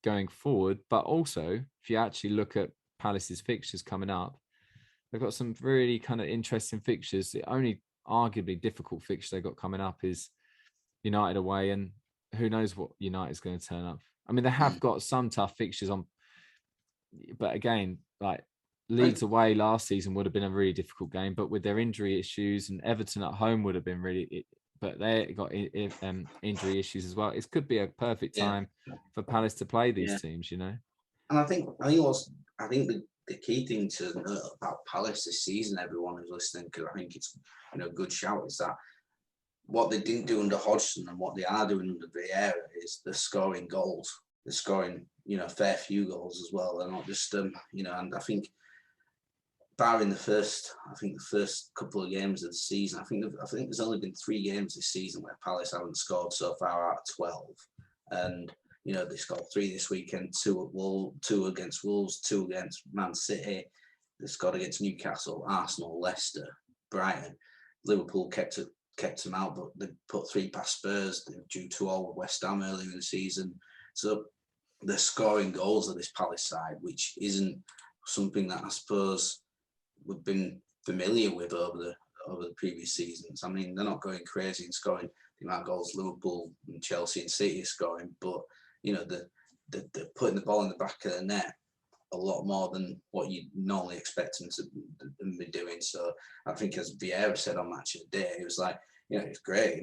going forward. But also, if you actually look at Palace's fixtures coming up, they've got some really kind of interesting fixtures. The only arguably difficult fixture they've got coming up is United away, and who knows what United's going to turn up. I mean, they have got some tough fixtures on, but again, like Leeds away last season would have been a really difficult game, but with their injury issues, and Everton at home would have been but they got injury issues as well. It could be a perfect time for Palace to play these teams, And I think the key thing to know about Palace this season, everyone who's listening, because I think it's a good shout, is that what they didn't do under Hodgson and what they are doing under Vieira is they're scoring goals. They're scoring, a fair few goals as well. They're not just, and I think barring the first couple of games of the season, I think there's only been 3 games this season where Palace haven't scored so far out of 12. And, they scored 3 this weekend, 2 against Wolves, 2 against Man City. They scored against Newcastle, Arsenal, Leicester, Brighton. Liverpool kept them out, but they put 3 past Spurs. They drew 2-2 with West Ham earlier in the season. So they're scoring goals at this Palace side, which isn't something that I suppose we've been familiar with over the previous seasons. I mean, they're not going crazy and scoring the amount of goals Liverpool and Chelsea and City are scoring, but they're putting the ball in the back of the net a lot more than what you normally expect them to be doing. So I think, as Vieira said on Match of the Day, he was like, it's great,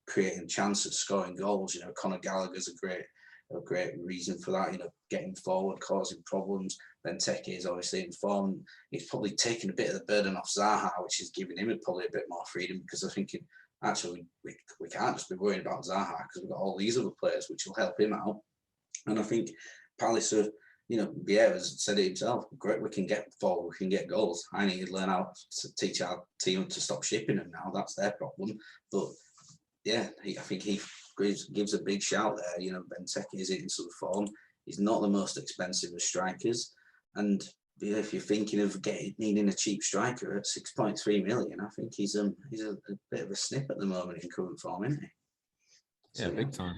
creating chances, scoring goals. Conor Gallagher's a great reason for that, getting forward, causing problems. Benteke is obviously in form. He's probably taken a bit of the burden off Zaha, which is giving him probably a bit more freedom, because I think actually we can't just be worrying about Zaha, because we've got all these other players which will help him out. And I think Palace are, Vieira's said it himself, great, we can get forward, we can get goals. I need to learn how to teach our team to stop shipping them now. That's their problem. But I think he gives a big shout there. Benteke is in sort of form. He's not the most expensive of strikers. And if you're thinking of needing a cheap striker at 6.3 million, I think he's a bit of a snip at the moment in current form, isn't he? So, big time.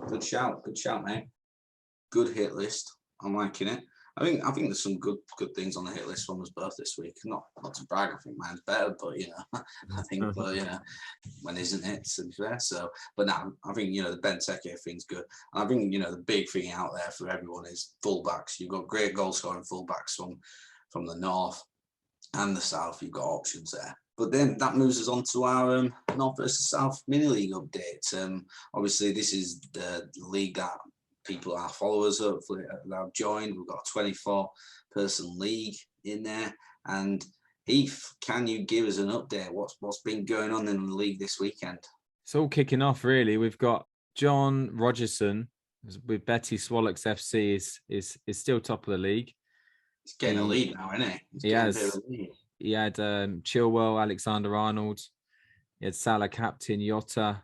Good shout, mate. Good hit list. I'm liking it. I think there's some good things on the hit list from us both this week. Not to brag, I think mine's better, but I think when isn't it, to be fair? So, but now I think the Benteke thing's good, and I think the big thing out there for everyone is fullbacks. You've got great goal scoring fullbacks from the north and the south. You've got options there. But then that moves us on to our North versus South mini league update. Obviously, this is the league that people, our followers, hopefully have joined. We've got a 24-person league in there. And Heath, can you give us an update? What's been going on in the league this weekend? It's all kicking off, really. We've got John Rogerson with Betty Swallows FC is still top of the league. He's getting a lead now, isn't he? He had Chilwell, Alexander-Arnold. He had Salah captain, Jota.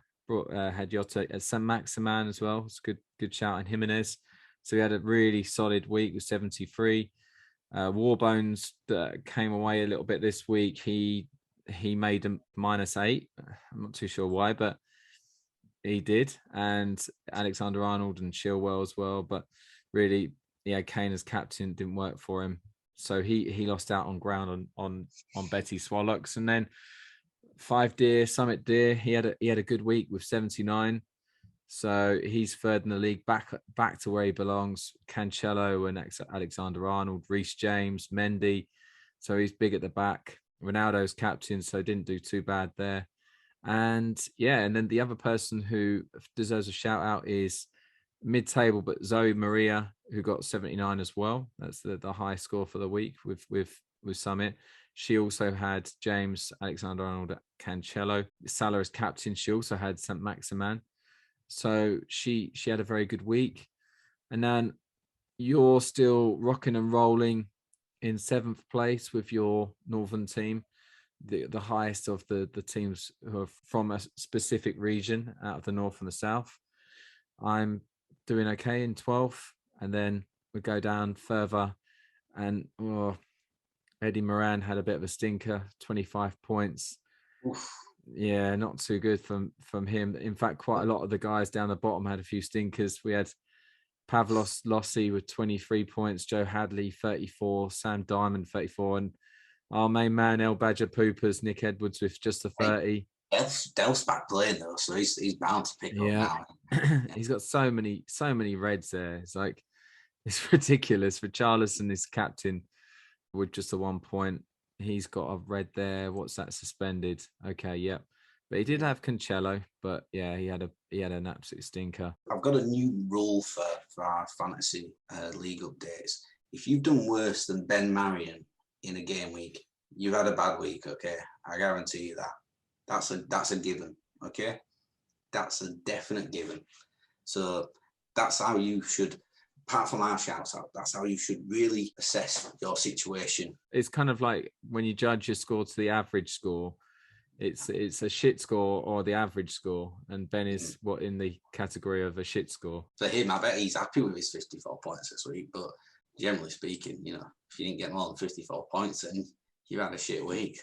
Had Jota at St. Maximan as well. It's a good shout. And Jimenez. So he had a really solid week with 73. Warbones that came away a little bit this week. He made a -8. I'm not too sure why, but he did. And Alexander-Arnold and Chilwell as well. But really, Kane as captain didn't work for him. So he lost out on ground on Betty Swallows. And then 5 Deer, Summit Deer, he had a good week with 79. So he's third in the league, back to where he belongs. Cancelo and Alexander-Arnold, Reece James, Mendy. So he's big at the back. Ronaldo's captain, so didn't do too bad there. And then the other person who deserves a shout out is mid-table, but Zoe Maria, who got 79 as well. That's the high score for the week with Summit. She also had James, Alexander-Arnold, Cancelo. Salah as captain. She also had St. Maximan. So she had a very good week. And then you're still rocking and rolling in 7th place with your Northern team, the highest of the teams who are from a specific region out of the North and the South. I'm doing okay in 12th, and then we go down further, and Eddie Moran had a bit of a stinker, 25 points. Oof. Yeah, not too good from him. In fact, quite a lot of the guys down the bottom had a few stinkers. We had Pavlos Lossi with 23 points, Joe Hadley 34, Sam Diamond 34, and our main man El Badger Poopers, Nick Edwards with just a 30. Delph's back playing though, so he's bound to pick up now. He's got so many reds there. It's like, it's ridiculous. For Richarlison, his captain, with just a 1 point. He's got a red there. What's that? Suspended. Okay, yep. But he did have Cancelo, but he had an absolute stinker. I've got a new rule for our fantasy league updates. If you've done worse than Ben Marion in a game week, you've had a bad week, okay? I guarantee you that. That's a given, okay? That's a definite given. So that's how you should, apart from our shouts out, that's how you should really assess your situation. It's kind of like when you judge your score to the average score, it's a shit score or the average score, and Ben is in the category of a shit score. For him, I bet he's happy with his 54 points this week, but generally speaking, if you didn't get more than 54 points, then you had a shit week.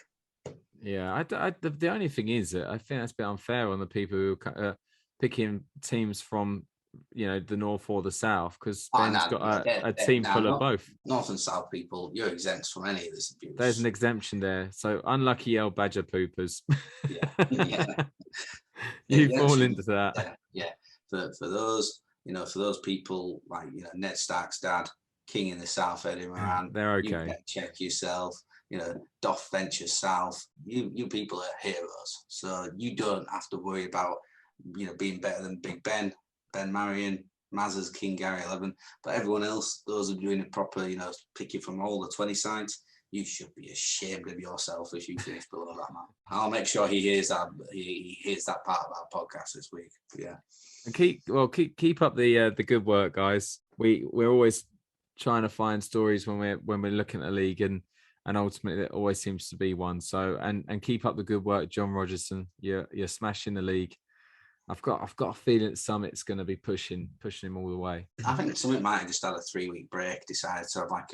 Yeah, the only thing is that I think that's a bit unfair on the people who are picking teams from the North or the South, because Ben's got a team full of both. North and South people, you're exempt from any of this abuse. There's an exemption there. So unlucky El Badger Poopers. Yeah. You fall into that. Yeah. For those people like Ned Stark's dad, King in the South, Eddie Moran, they're okay. You check yourself. Doff Venture South. You people are heroes, so you don't have to worry about being better than Big Ben, Ben Marion, Mazza's King Gary 11. But everyone else, those are doing it proper, picking from all the 20 sides. You should be ashamed of yourself if you finish below that, man. I'll make sure he hears that. He hears that part of our podcast this week. Yeah. And keep up the good work, guys. We're always trying to find stories when we're looking at a league, and ultimately there always seems to be one. So and keep up the good work, John Rogerson. You're smashing the league. I've got a feeling Summit's going to be pushing him all the way. I think Summit might have just had a 3-week break, decided to have like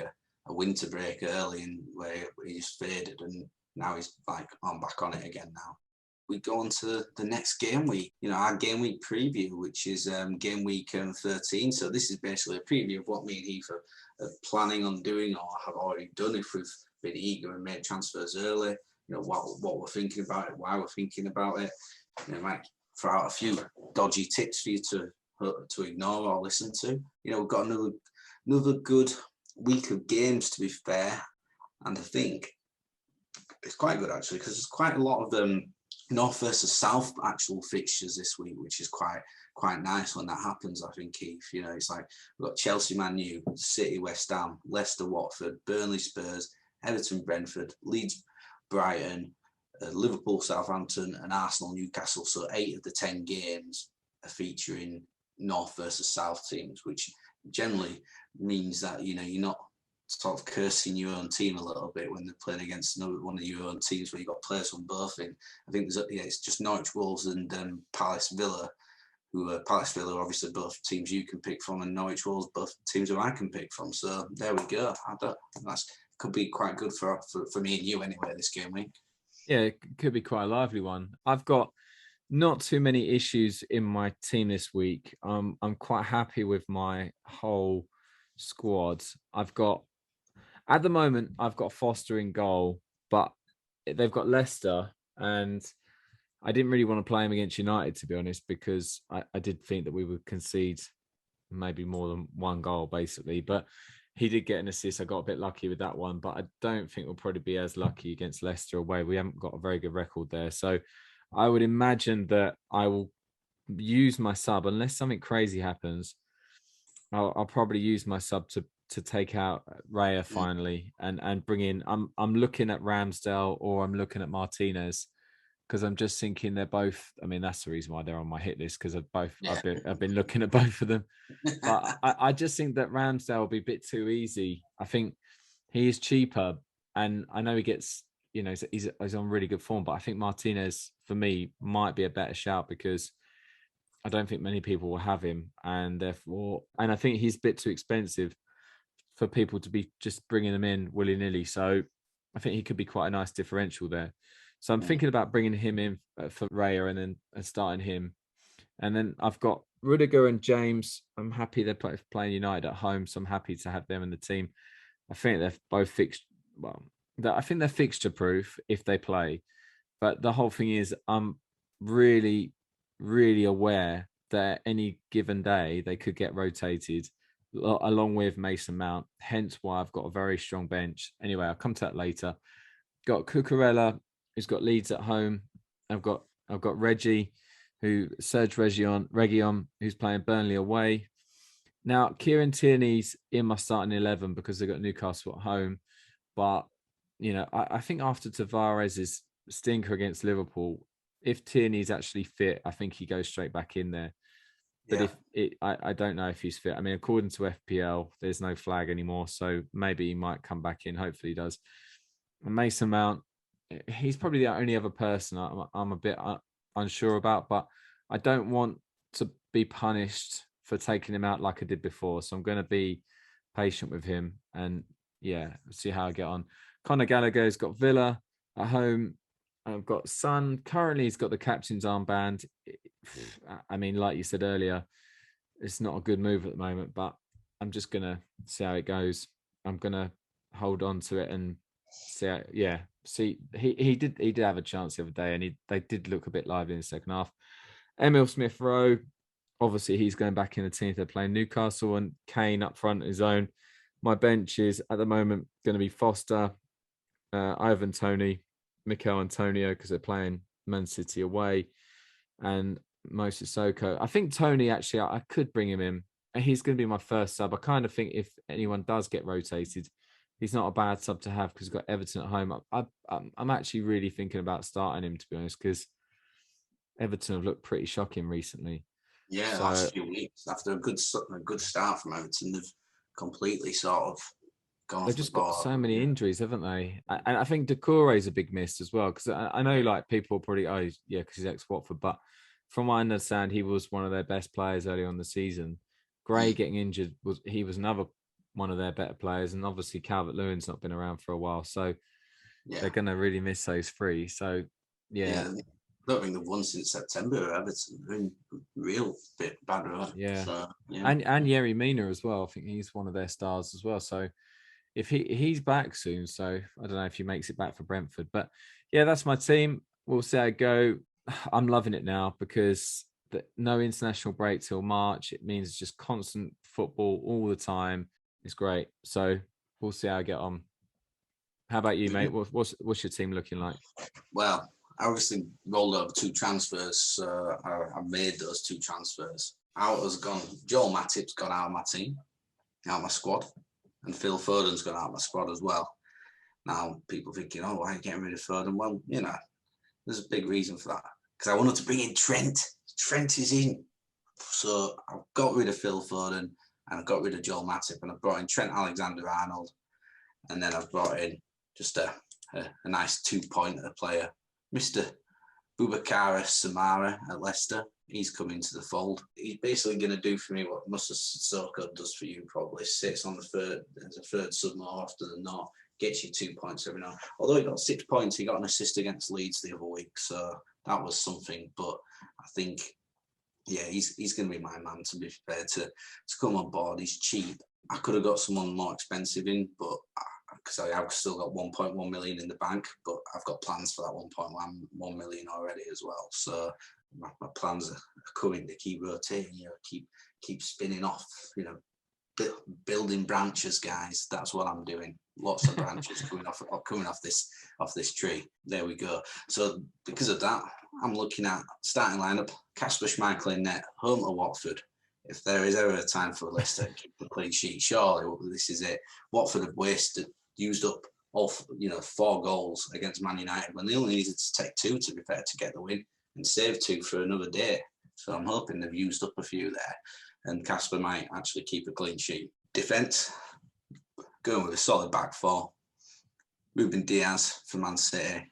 a winter break early, and where he just faded, and now he's like back on it again now. we go on to the next game week, our game week preview, which is game week 13. So this is basically a preview of what me and Heath are planning on doing or have already done if we've been eager and made transfers early, what we're thinking about it, why we're thinking about it. Might throw out a few dodgy tips for you to ignore or listen to. We've got another good week of games, to be fair, and I think it's quite good actually because there's quite a lot of North versus South actual fixtures this week, which is quite nice when that happens. I think, Keith, it's like we've got Chelsea, Man U, City, West Ham, Leicester, Watford, Burnley, Spurs, Everton, Brentford, Leeds, Brighton, Liverpool, Southampton, and Arsenal, Newcastle. So 8 of the 10 games are featuring North versus South teams, which generally means that you're not sort of cursing your own team a little bit when they're playing against one of your own teams where you've got players from both in. I think it's just Norwich Wolves and Palace Villa, Palace Villa are obviously both teams you can pick from, and Norwich Wolves both teams who I can pick from. So there we go. That could be quite good for me and you anyway this game week. Yeah, it could be quite a lively one. I've got not too many issues in my team this week. I'm quite happy with my whole squad. At the moment, I've got Foster in goal, but they've got Leicester, and I didn't really want to play him against United, to be honest, because I did think that we would concede maybe more than one goal, basically. But he did get an assist. I got a bit lucky with that one, but I don't think we'll probably be as lucky against Leicester away. We haven't got a very good record there. So I would imagine that I will use my sub, unless something crazy happens. I'll probably use my sub to take out Raya finally and bring in. I'm looking at Ramsdale or I'm looking at Martinez because I'm just thinking they're both. I mean, that's the reason why they're on my hit list because I've been looking at both of them. But I just think that Ramsdale will be a bit too easy. I think he is cheaper, and I know he gets. He's on really good form, but I think Martinez for me might be a better shout because I don't think many people will have him, and I think he's a bit too expensive for people to be just bringing them in willy-nilly. So I think he could be quite a nice differential there. So I'm thinking about bringing him in for Raya and starting him. And then I've got Rudiger and James. I'm happy they're playing United at home, so I'm happy to have them in the team. I think they're both fixed. Well, I think they're fixture proof if they play. But the whole thing is I'm really, really aware that any given day they could get rotated along with Mason Mount, hence why I've got a very strong bench. Anyway, I'll come to that later. Got Cucurella, who's got Leeds at home. I've got Serge Reguilon, who's playing Burnley away. Now, Kieran Tierney's in my starting 11 because they've got Newcastle at home. But, I think after Tavares' stinker against Liverpool, if Tierney's actually fit, I think he goes straight back in there. But I don't know if he's fit. I mean, according to FPL, there's no flag anymore, so maybe he might come back in. Hopefully, he does. And Mason Mount, he's probably the only other person I'm a bit unsure about, but I don't want to be punished for taking him out like I did before. So I'm going to be patient with him and see how I get on. Conor Gallagher's got Villa at home. I've got Son. Currently, he's got the captain's armband. I mean, like you said earlier, it's not a good move at the moment, but I'm just going to see how it goes. I'm going to hold on to it and see. He did have a chance the other day, and they did look a bit lively in the second half. Emil Smith-Rowe, obviously, he's going back in the team. They're playing Newcastle, and Kane up front his own. My bench is at the moment going to be Foster, Ivan Toney, Mikel Antonio because they're playing Man City away, and Mo Sissoko. I think Toney actually I could bring him in. He's going to be my first sub. I kind of think if anyone does get rotated, he's not a bad sub to have because he's got Everton at home. I'm actually really thinking about starting him, to be honest, because Everton have looked pretty shocking recently. Yeah, last few weeks after a good start from Everton, they've completely sort of gone. They've just got so many injuries, haven't they? And I think Decore is a big miss as well because I know like people probably because he's ex-Watford, but from what I understand, he was one of their best players early on in the season. Gray getting injured was another one of their better players, and obviously Calvert-Lewin's not been around for a while, so they're going to really miss those three. So don't think they've won since September. Everton, they're in real bit bad road. Yeah. So, yeah. And Yerry Mina as well. I think he's one of their stars as well. So if he's back soon, so I don't know if he makes it back for Brentford. But yeah, that's my team. We'll see how it go. I'm loving it now because no international break till March. It means just constant football all the time. It's great. So we'll see how I get on. How about you, mate? What's your team looking like? Well, I obviously rolled over 2 transfers. I made those 2 transfers. Out has gone. Joel Matip's gone out of my team, out of my squad, and Phil Foden's gone out of my squad as well. Now, people thinking, oh, why are you getting rid of Foden? Well, there's a big reason for that. Because I wanted to bring in Trent. Trent is in. So I've got rid of Phil Foden and I've got rid of Joel Matip and I've brought in Trent Alexander-Arnold. And then I've brought in just a nice 2-pointer player, Mr. Boubacar Samara at Leicester. He's coming to the fold. He's basically going to do for me what Musa Sissoko does for you probably. Sits on the third, as a third sub more often than not. Gets you 2 points every now. Although he got 6 points, he got an assist against Leeds the other week. So that was something. But I think, yeah, he's going to be my man to be prepared to come on board. He's cheap. I could have got someone more expensive in, but because I've still got 1.1 million in the bank, but I've got plans for that 1.1 million already as well. So my plans are coming to keep rotating, keep spinning off, building branches, guys. That's what I'm doing. Lots of branches coming off this tree. There we go. So because of that, I'm looking at starting lineup: Kasper Schmeichel in net, home to Watford. If there is ever a time for Leicester to keep the clean sheet, surely this is it. Watford have used up all 4 goals against Man United when they only needed to take 2 to be fair to get the win and save 2 for another day. So I'm hoping they've used up a few there, and Kasper might actually keep a clean sheet. Defence, going with a solid back 4. Ruben Diaz for Man City,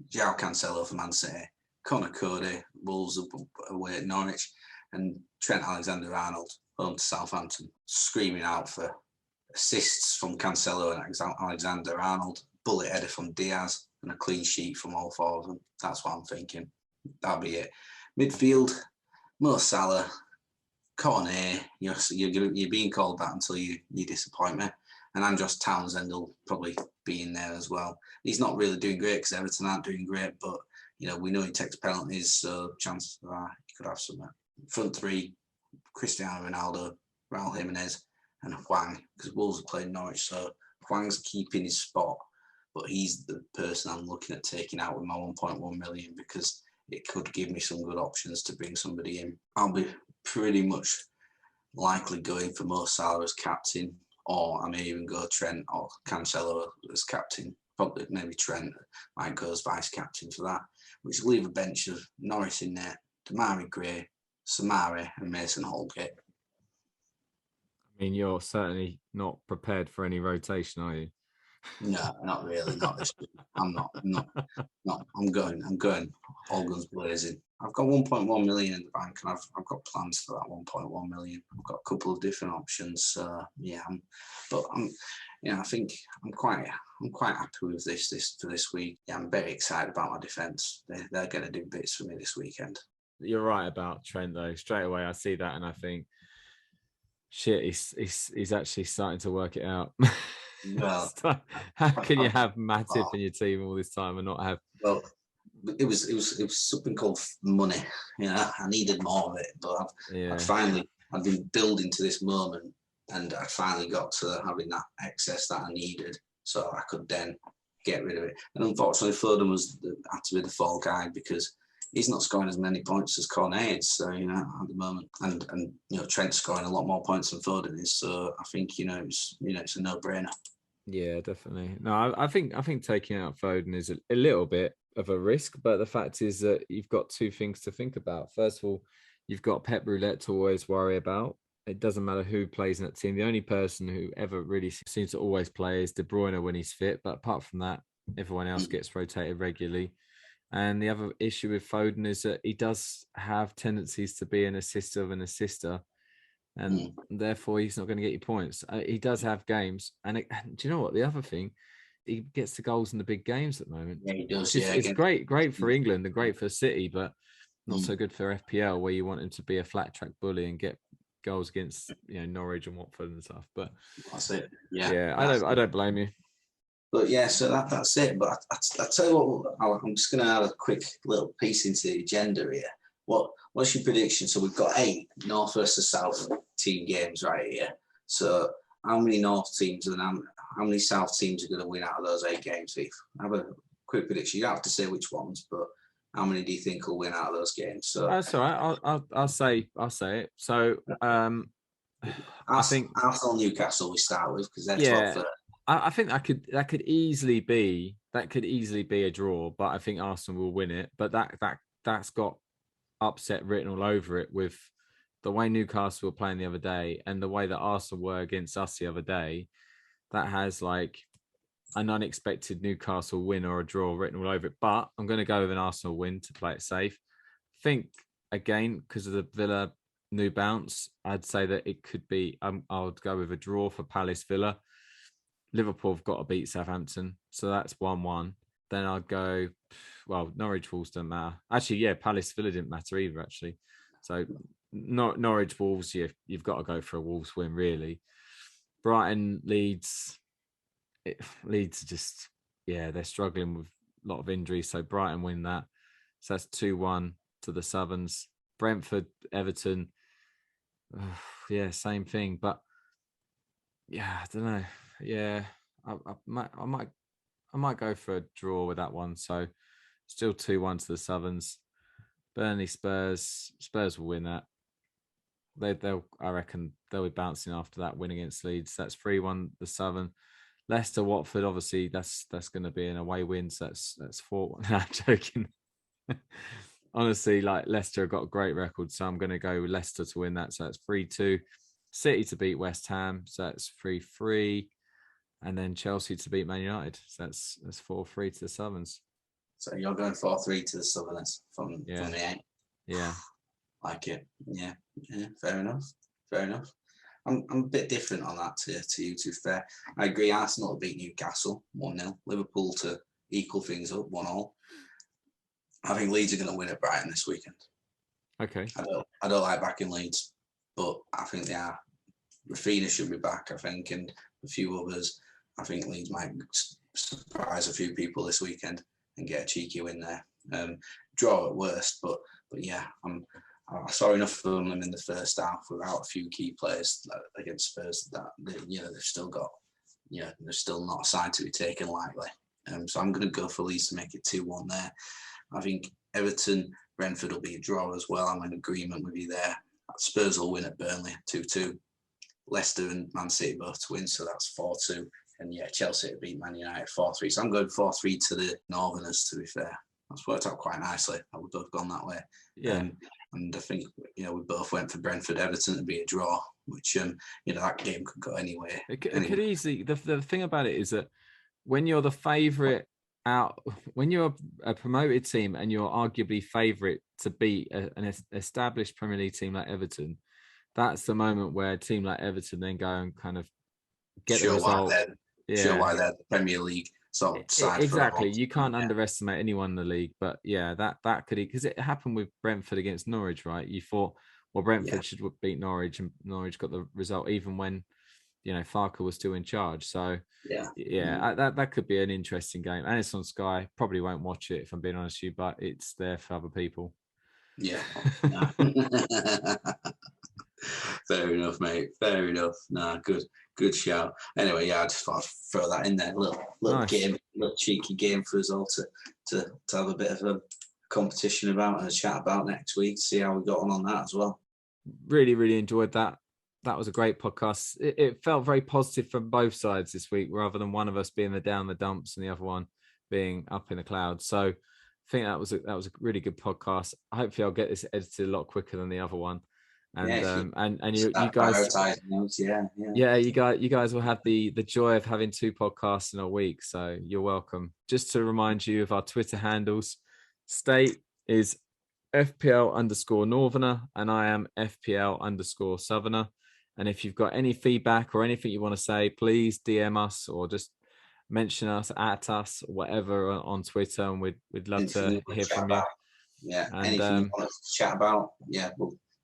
João Cancelo for Man City, Connor Cody, Wolves away at Norwich, and Trent Alexander-Arnold home to Southampton, screaming out for assists from Cancelo and Alexander-Arnold, bullet header from Diaz, and a clean sheet from all 4 of them. That's what I'm thinking. That'll be it. Midfield, Mo Salah, Cornet. You're being called that until you disappoint me. And Andros Townsend will probably be in there as well. He's not really doing great because Everton aren't doing great, but we know he takes penalties, so chances are he could have some. Front 3, Cristiano Ronaldo, Raul Jimenez, and Hwang, because Wolves are playing Norwich, so Hwang's keeping his spot, but he's the person I'm looking at taking out with my 1.1 million because it could give me some good options to bring somebody in. I'll be pretty much likely going for Mo Salah as captain, or I may even go Trent or Cancelo as captain. Probably maybe Trent might go as vice captain for that, which will leave a bench of Norris in there, Damari Gray, Samari, and Mason Holgate. I mean, you're certainly not prepared for any rotation, are you? No, not really. Not this week. I'm not. I'm going all guns blazing. I've got 1.1 million in the bank, and I've got plans for that 1.1 million. I've got a couple of different options. I think I'm quite happy with this for this week. Yeah, I'm very excited about my defence. They're going to do bits for me this weekend. You're right about Trent though. Straight away, I see that, and I think, shit, he's actually starting to work it out. Well, how can you have Matip in your team all this time and not have? Well, it was something called money. I needed more of it, but I've been building to this moment, and I finally got to having that excess that I needed, so I could then get rid of it. And unfortunately, Foden had to be the fall guy because he's not scoring as many points as Cornet is, so at the moment, and Trent's scoring a lot more points than Foden is, so I think it's a no-brainer. Yeah, definitely. No, I think taking out Foden is a little bit of a risk, but the fact is that you've got 2 things to think about. First of all, you've got Pep Roulette to always worry about. It doesn't matter who plays in that team. The only person who ever really seems to always play is De Bruyne when he's fit, but apart from that, everyone else gets rotated regularly. And the other issue with Foden is that he does have tendencies to be an assister of an assister, and therefore he's not going to get you points. He does have games, and do you know what? The other thing, he gets the goals in the big games at the moment. Yeah, he does. It's great for England and great for City, but not so good for FPL, where you want him to be a flat track bully and get goals against Norwich and Watford and stuff. But that's it. I don't blame you. But yeah, so that's it. But I tell you what, I'm just going to add a quick little piece into the agenda here. What's your prediction? So we've got 8 North versus South team games right here. So how many North teams and how many South teams are going to win out of those 8 games, Heath? Have a quick prediction. You don't have to say which ones, but how many do you think will win out of those games? So that's all right. I'll say it. So I think Arsenal Newcastle we start with because they're 12th. I think that could easily be a draw, but I think Arsenal will win it. But that's got upset written all over it with the way Newcastle were playing the other day and the way that Arsenal were against us the other day. That has like an unexpected Newcastle win or a draw written all over it. But I'm going to go with an Arsenal win to play it safe. I think again, because of the Villa new bounce, I'd say that it could be. I would go with a draw for Palace Villa. Liverpool have got to beat Southampton, so that's 1-1. Then I'd go, well, Norwich Wolves don't matter. Actually, yeah, Palace Villa didn't matter either, actually. So Norwich Wolves, you've got to go for a Wolves win, really. Brighton Leeds are just, they're struggling with a lot of injuries, so Brighton win that. So that's 2-1 to the Southerns. Brentford, Everton, same thing. But I don't know. Yeah, I might go for a draw with that one. So still 2-1 to the Southerns. Burnley Spurs will win that. I reckon they'll be bouncing after that win against Leeds. That's 3-1 the Southern. Leicester Watford, obviously that's going to be an away win. So that's 4-1. No, I'm joking. Honestly, like Leicester have got a great record, so I'm going to go with Leicester to win that. So that's 3-2. City to beat West Ham, so that's 3-3. And then Chelsea to beat Man United. So that's 4-3 to the Southerns. So you're going 4-3 to the Southerns from the 8. Yeah. Like it. Yeah. Fair enough. I'm a bit different on that to you, to be fair. I agree. Arsenal to beat Newcastle 1-0. Liverpool to equal things up 1-1. I think Leeds are going to win at Brighton this weekend. Okay. I don't like backing Leeds, but I think they are. Rafinha should be back, I think, and a few others. I think Leeds might surprise a few people this weekend and get a cheeky win there. Draw at worst, but yeah, I saw enough of them in the first half without a few key players against Spurs that they've still got, they're still not a side to be taken lightly. So I'm going to go for Leeds to make it 2-1 there. I think Everton, Brentford will be a draw as well. I'm in agreement with you there. Spurs will win at Burnley 2-2. Leicester and Man City both to win, so that's 4-2. And Chelsea to beat Man United 4-3. So I'm going 4-3 to the Northerners, to be fair. That's worked out quite nicely. We've both gone that way. Yeah. And I think, we both went for Brentford Everton to be a draw, which, that game could go anywhere. It could easily. The thing about it is that when you're the favourite when you're a promoted team and you're arguably favourite to beat an established Premier League team like Everton, that's the moment where a team like Everton then go and kind of get the result. Show why they're the Premier League sort of side. Exactly. You can't underestimate anyone in the league, but that could, because it happened with Brentford against Norwich, right? You thought, well, Brentford should beat Norwich, and Norwich got the result even when Farker was still in charge. So that could be an interesting game, and it's on Sky. Probably won't watch it if I'm being honest with you, but it's there for other people. Yeah. Fair enough, mate. Fair enough. Nah, good shout. Anyway, I just thought I'd throw that in there. Little nice game, little cheeky game for us all to have a bit of a competition about and a chat about next week. See how we got on that as well. Really, really enjoyed that. That was a great podcast. It felt very positive from both sides this week, rather than one of us being down the dumps and the other one being up in the clouds. So I think that was a really good podcast. Hopefully I'll get this edited a lot quicker than the other one. And you guys, notes, you guys will have the joy of having 2 podcasts in a week. So you're welcome. Just to remind you of our Twitter handles, State is FPL_Northerner and I am FPL_Southerner. And if you've got any feedback or anything you want to say, please DM us or just mention us, at us, whatever on Twitter, and we'd love to hear from you. Yeah, and anything you want us to chat about, yeah,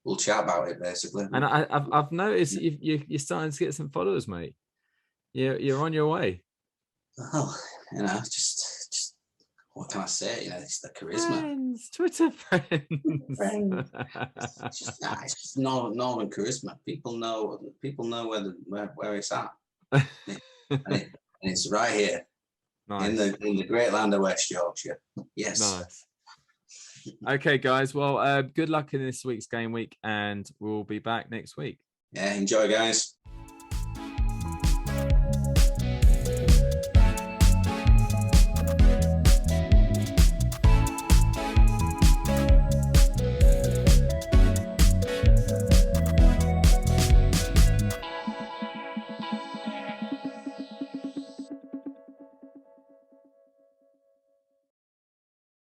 we'll chat about it basically. And I've noticed you're starting to get some followers, mate. You're on your way. Oh, just what can I say? It's the charisma. Friends, Twitter friends. It's just Northern charisma. People know where it's at, and it's right here. Nice. in the great land of West Yorkshire. Yes. Nice. Okay, guys. Well, good luck in this week's game week, and we'll be back next week. Yeah, enjoy, guys.